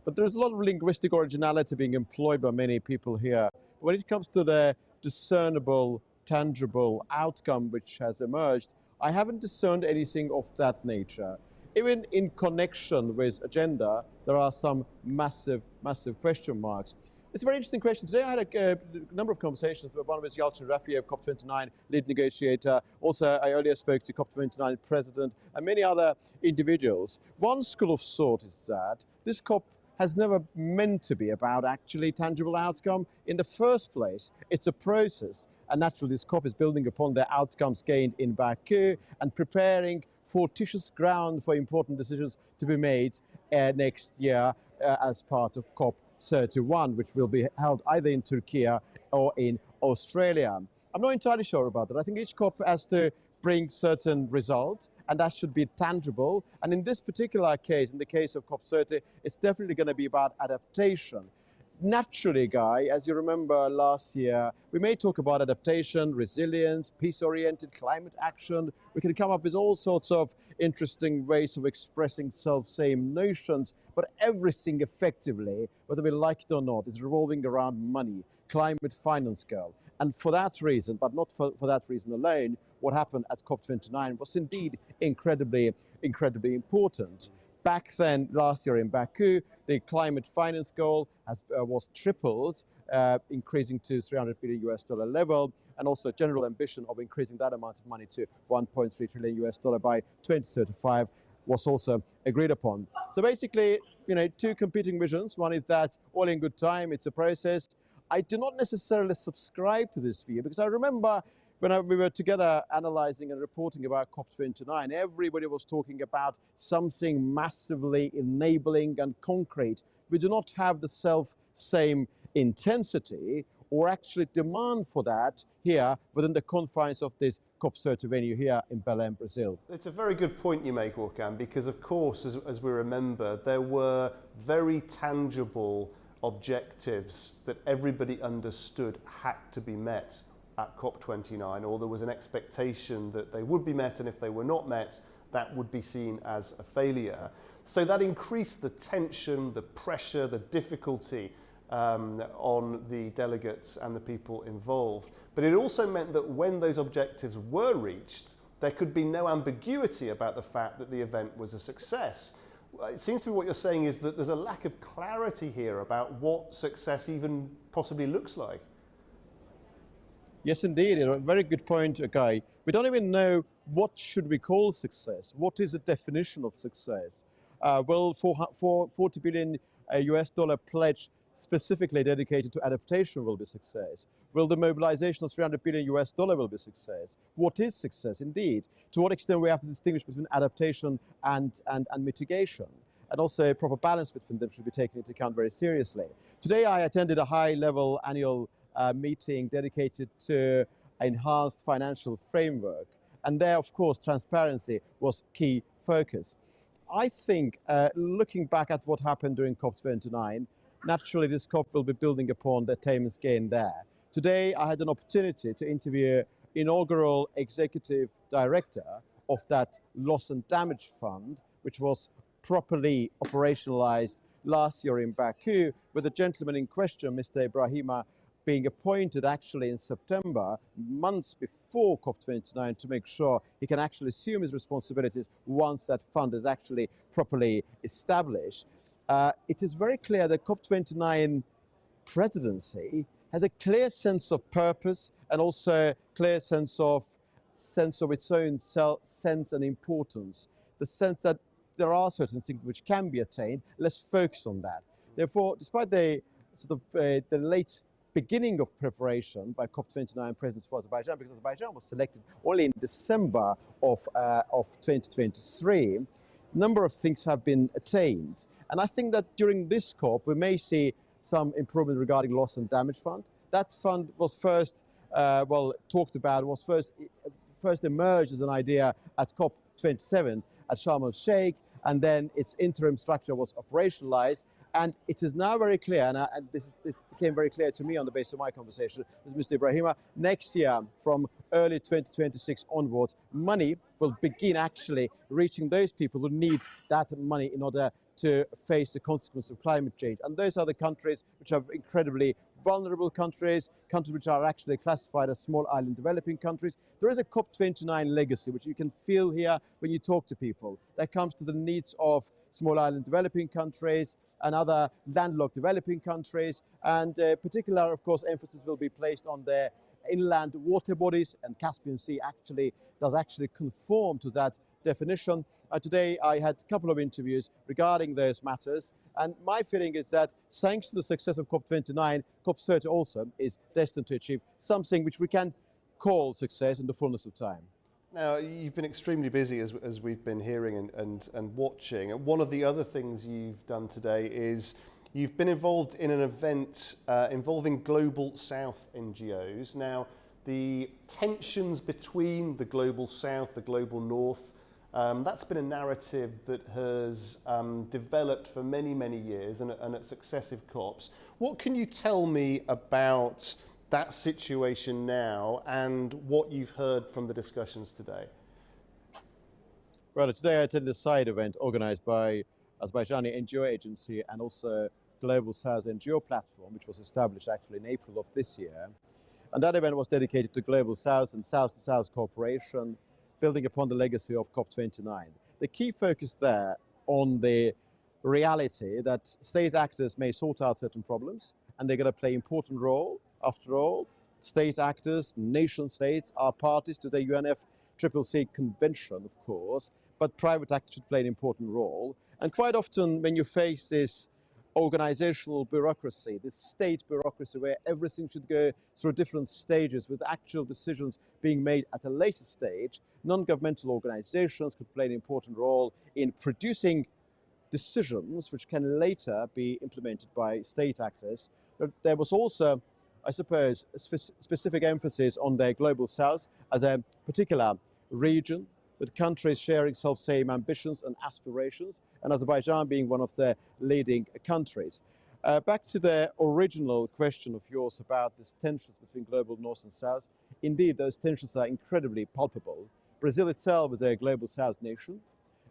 But there's a lot of linguistic originality being employed by many people here. When it comes to the discernible, tangible outcome which has emerged, I haven't discerned anything of that nature. Even in connection with agenda, there are some massive, massive question marks. It's a very interesting question. Today I had a number of conversations with one of Yalchin Rafiev, COP29 lead negotiator. Also, I earlier spoke to COP29 president and many other individuals. One school of thought is that this COP has never meant to be about actually tangible outcome. In the first place, it's a process. And naturally, this COP is building upon the outcomes gained in Baku and preparing fortuitous ground for important decisions to be made next year as part of COP31, which will be held either in Turkey or in Australia. I'm not entirely sure about that. I think each COP has to bring certain results, and that should be tangible. And in this particular case, in the case of COP30, it's definitely going to be about adaptation. Naturally, Guy, as you remember last year, we may talk about adaptation, resilience, peace-oriented climate action. We can come up with all sorts of interesting ways of expressing self-same notions, but everything effectively, whether we like it or not, is revolving around money, climate finance girl. And for that reason, but not for that reason alone, what happened at COP29 was indeed incredibly, incredibly important. Back then, last year in Baku, the climate finance goal was tripled, increasing to $300 billion level, and also general ambition of increasing that amount of money to $1.3 trillion by 2035 was also agreed upon. So basically, two competing visions. One is that all in good time, it's a process. I do not necessarily subscribe to this view, because I remember when we were together analyzing and reporting about COP29, everybody was talking about something massively enabling and concrete. We do not have the same intensity or actually demand for that here within the confines of this COP30 venue here in Belém, Brazil. It's a very good point you make, Orkan, because of course, as we remember, there were very tangible objectives that everybody understood had to be met at COP29, or there was an expectation that they would be met, and if they were not met, that would be seen as a failure. So that increased the tension, the pressure, the difficulty on the delegates and the people involved. But it also meant that when those objectives were reached, there could be no ambiguity about the fact that the event was a success. It seems to me what you're saying is that there's a lack of clarity here about what success even possibly looks like. Yes, indeed. A very good point, Guy. We don't even know what should we call success. What is the definition of success? Well, for $40 billion US dollar pledge specifically dedicated to adaptation will be success. Will the mobilization of $300 billion US dollar will be success? What is success indeed? To what extent we have to distinguish between adaptation and mitigation? And also a proper balance between them should be taken into account very seriously. Today I attended a high-level annual meeting dedicated to enhanced financial framework. And there, of course, transparency was key focus. I think, looking back at what happened during COP29, naturally this COP will be building upon the attainments gained there. Today, I had an opportunity to interview inaugural executive director of that loss and damage fund, which was properly operationalized last year in Baku, with the gentleman in question, Mr. Ibrahima, being appointed actually in September, months before COP29, to make sure he can actually assume his responsibilities once that fund is actually properly established. It is very clear that COP29 presidency has a clear sense of purpose and also a clear sense of its own sense and importance. The sense that there are certain things which can be attained. Let's focus on that. Therefore, despite the late beginning of preparation by COP29 presence for Azerbaijan, because Azerbaijan was selected only in December of 2023, a number of things have been attained. And I think that during this COP, we may see some improvement regarding loss and damage fund. That fund was first, talked about, was first emerged as an idea at COP27 at Sharm el-Sheikh, and then its interim structure was operationalized. And it is now very clear, and this became very clear to me on the basis of my conversation with Mr. Ibrahima, next year, from early 2026 onwards, money will begin actually reaching those people who need that money in order to face the consequences of climate change. And those are the countries which are incredibly vulnerable countries which are actually classified as small island developing countries. There is a COP29 legacy which you can feel here when you talk to people. That comes to the needs of small island developing countries and other landlocked developing countries. And particular, of course, emphasis will be placed on their inland water bodies, and Caspian Sea does actually conform to that definition. Today I had a couple of interviews regarding those matters, and my feeling is that thanks to the success of COP29, COP30 also is destined to achieve something which we can call success in the fullness of time. Now, you've been extremely busy as we've been hearing and watching. And one of the other things you've done today is you've been involved in an event involving Global South NGOs. Now, the tensions between the Global South, the Global North, that's been a narrative that has developed for many, many years and at successive COPs. What can you tell me about that situation now and what you've heard from the discussions today? Well, today I attended a side event organized by Azerbaijani NGO agency and also Global South NGO platform, which was established actually in April of this year. And that event was dedicated to Global South and South-to-South cooperation, building upon the legacy of COP29. The key focus there on the reality that state actors may sort out certain problems, and they're going to play an important role. After all, state actors, nation states are parties to the UNFCCC convention, of course, but private actors should play an important role. And quite often when you face this organizational bureaucracy, this state bureaucracy where everything should go through different stages with actual decisions being made at a later stage, non-governmental organizations could play an important role in producing decisions which can later be implemented by state actors. But there was also, I suppose, a specific emphasis on the Global South as a particular region with countries sharing self-same ambitions and aspirations, and Azerbaijan being one of the leading countries. Back to the original question of yours about these tensions between global North and South. Indeed, those tensions are incredibly palpable. Brazil itself is a Global South nation,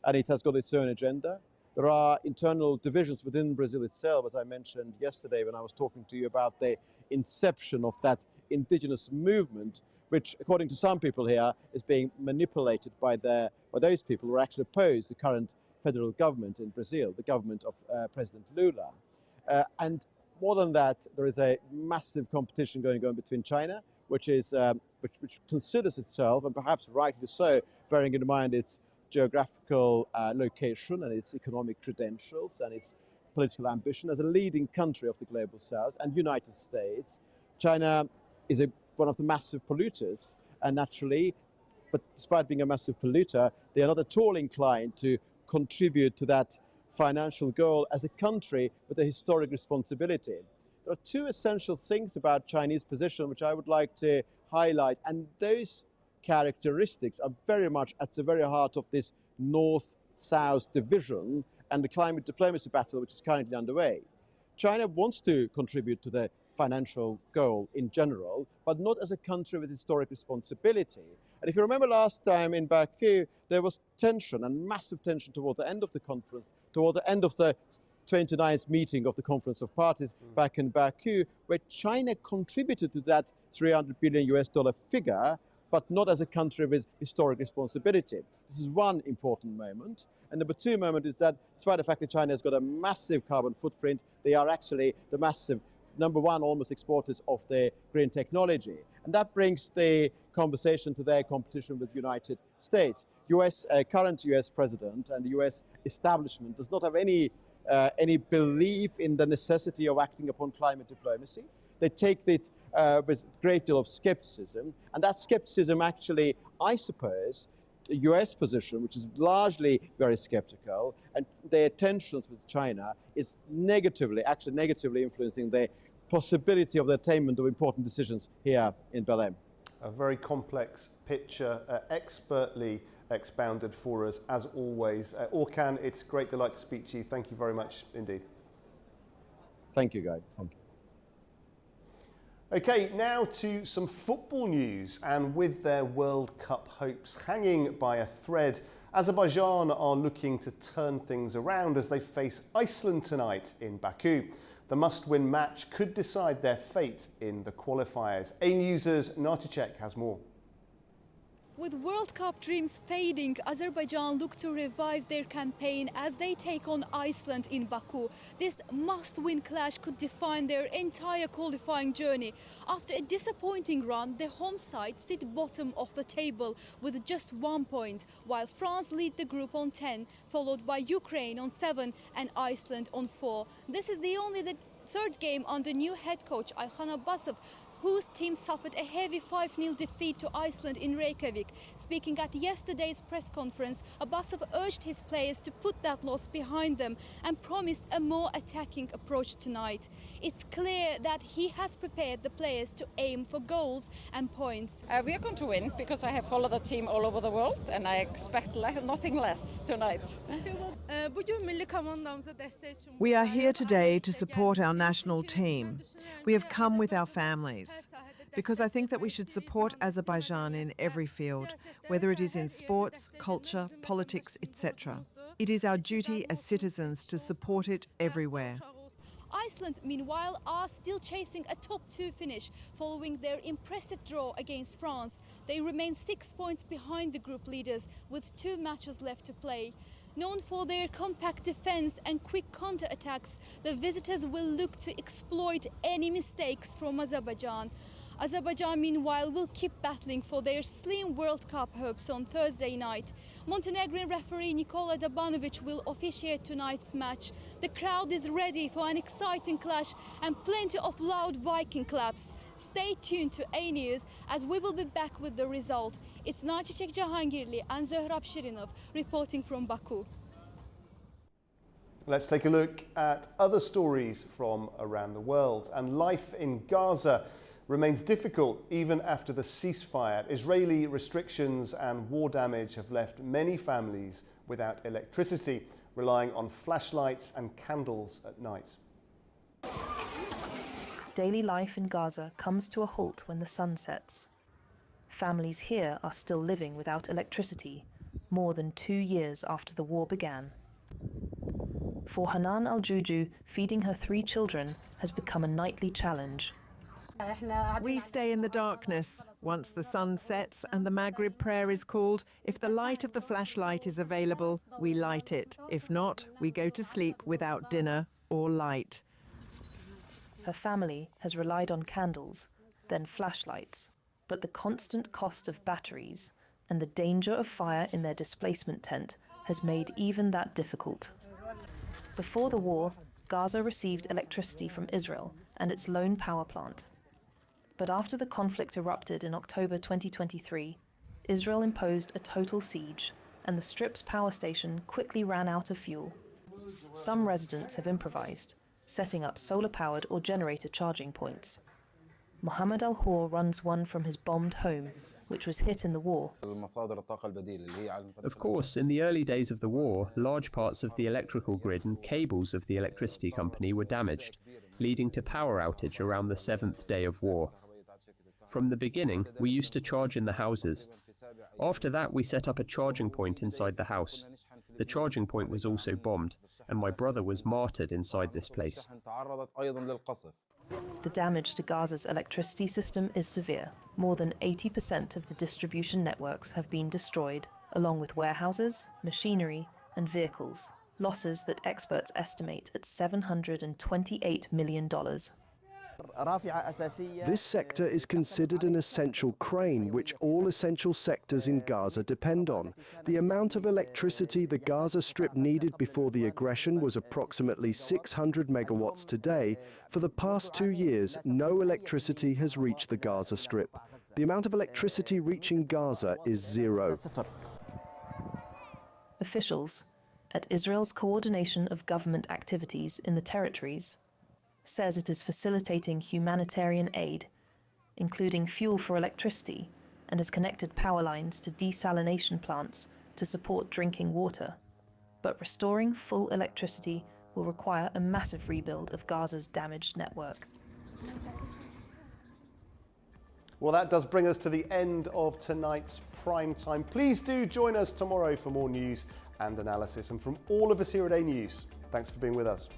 and it has got its own agenda. There are internal divisions within Brazil itself, as I mentioned yesterday when I was talking to you about the inception of that indigenous movement, which, according to some people here, is being manipulated by those people who actually oppose the current federal government in Brazil, the government of President Lula. And more than that, there is a massive competition going on between China, which considers itself, and perhaps rightly so, bearing in mind its geographical location and its economic credentials and its political ambition as a leading country of the Global South, and United States. China is one of the massive polluters, and naturally, but despite being a massive polluter, they are not at all inclined to contribute to that financial goal as a country with a historic responsibility. There are two essential things about Chinese position which I would like to highlight, and those characteristics are very much at the very heart of this North-South division and the climate diplomacy battle which is currently underway. China wants to contribute to the financial goal in general, but not as a country with historic responsibility. And if you remember last time in Baku, there was tension and massive tension toward the end of the conference, toward the end of the 29th meeting of the Conference of Parties back in Baku, where China contributed to that $300 billion figure, but not as a country with historic responsibility. This is one important moment. And number two moment is that, despite the fact that China has got a massive carbon footprint, they are actually the massive number one almost exporters of their green technology. And that brings the conversation to their competition with the United States. Current US president and the US establishment does not have any belief in the necessity of acting upon climate diplomacy. They take this with a great deal of skepticism, and that skepticism actually, I suppose, the US position, which is largely very skeptical, and their tensions with China is negatively influencing the possibility of the attainment of important decisions here in Berlin. A very complex picture, expertly expounded for us, as always. Orkan, it's a great delight to speak to you. Thank you very much indeed. Thank you, Guy. Thank you. Okay, now to some football news, and with their World Cup hopes hanging by a thread, Azerbaijan are looking to turn things around as they face Iceland tonight in Baku. The must-win match could decide their fate in the qualifiers. AnewZ's Narticek has more. With World Cup dreams fading, Azerbaijan look to revive their campaign as they take on Iceland in Baku. This must-win clash could define their entire qualifying journey. After a disappointing run, the home side sit bottom of the table with just 1 point, while France lead the group on 10, followed by Ukraine on 7 and Iceland on 4. This is the third game under new head coach Ayhan Abbasov, whose team suffered a heavy 5-0 defeat to Iceland in Reykjavik. Speaking at yesterday's press conference, Abbasov urged his players to put that loss behind them and promised a more attacking approach tonight. It's clear that he has prepared the players to aim for goals and points. We are going to win because I have followed the team all over the world and I expect nothing less tonight. We are here today to support our national team. We have come with our families, because I think that we should support Azerbaijan in every field, whether it is in sports, culture, politics, etc. It is our duty as citizens to support it everywhere. Iceland, meanwhile, are still chasing a top 2 finish following their impressive draw against France. They remain 6 points behind the group leaders with 2 matches left to play. Known for their compact defense and quick counter-attacks, the visitors will look to exploit any mistakes from Azerbaijan. Azerbaijan, meanwhile, will keep battling for their slim World Cup hopes on Thursday night. Montenegrin referee Nikola Dabanovic will officiate tonight's match. The crowd is ready for an exciting clash and plenty of loud Viking claps. Stay tuned to AnewZ as we will be back with the result. It's Nachichek Jahangirli and Zohrab Shirinov reporting from Baku. Let's take a look at other stories from around the world. And life in Gaza remains difficult even after the ceasefire. Israeli restrictions and war damage have left many families without electricity, relying on flashlights and candles at night. Daily life in Gaza comes to a halt when the sun sets. Families here are still living without electricity, more than 2 years after the war began. For Hanan Al-Juju, feeding her 3 children has become a nightly challenge. We stay in the darkness. Once the sun sets and the Maghrib prayer is called, if the light of the flashlight is available, we light it. If not, we go to sleep without dinner or light. Her family has relied on candles, then flashlights, but the constant cost of batteries and the danger of fire in their displacement tent has made even that difficult. Before the war, Gaza received electricity from Israel and its lone power plant. But after the conflict erupted in October 2023, Israel imposed a total siege and the Strip's power station quickly ran out of fuel. Some residents have improvised, setting up solar-powered or generator charging points. Mohammed Al-Hor runs one from his bombed home, which was hit in the war. Of course, in the early days of the war, large parts of the electrical grid and cables of the electricity company were damaged, leading to power outage around the 7th day of war. From the beginning, we used to charge in the houses. After that, we set up a charging point inside the house. The charging point was also bombed, and my brother was martyred inside this place. The damage to Gaza's electricity system is severe. More than 80% of the distribution networks have been destroyed, along with warehouses, machinery, and vehicles, losses that experts estimate at $728 million. This sector is considered an essential crane, which all essential sectors in Gaza depend on. The amount of electricity the Gaza Strip needed before the aggression was approximately 600 megawatts today. For the past 2 years, no electricity has reached the Gaza Strip. The amount of electricity reaching Gaza is 0. Officials, at Israel's coordination of government activities in the territories, says it is facilitating humanitarian aid, including fuel for electricity, and has connected power lines to desalination plants to support drinking water. But restoring full electricity will require a massive rebuild of Gaza's damaged network. Well, that does bring us to the end of tonight's Prime Time. Please do join us tomorrow for more news and analysis. And from all of us here at AnewZ, thanks for being with us.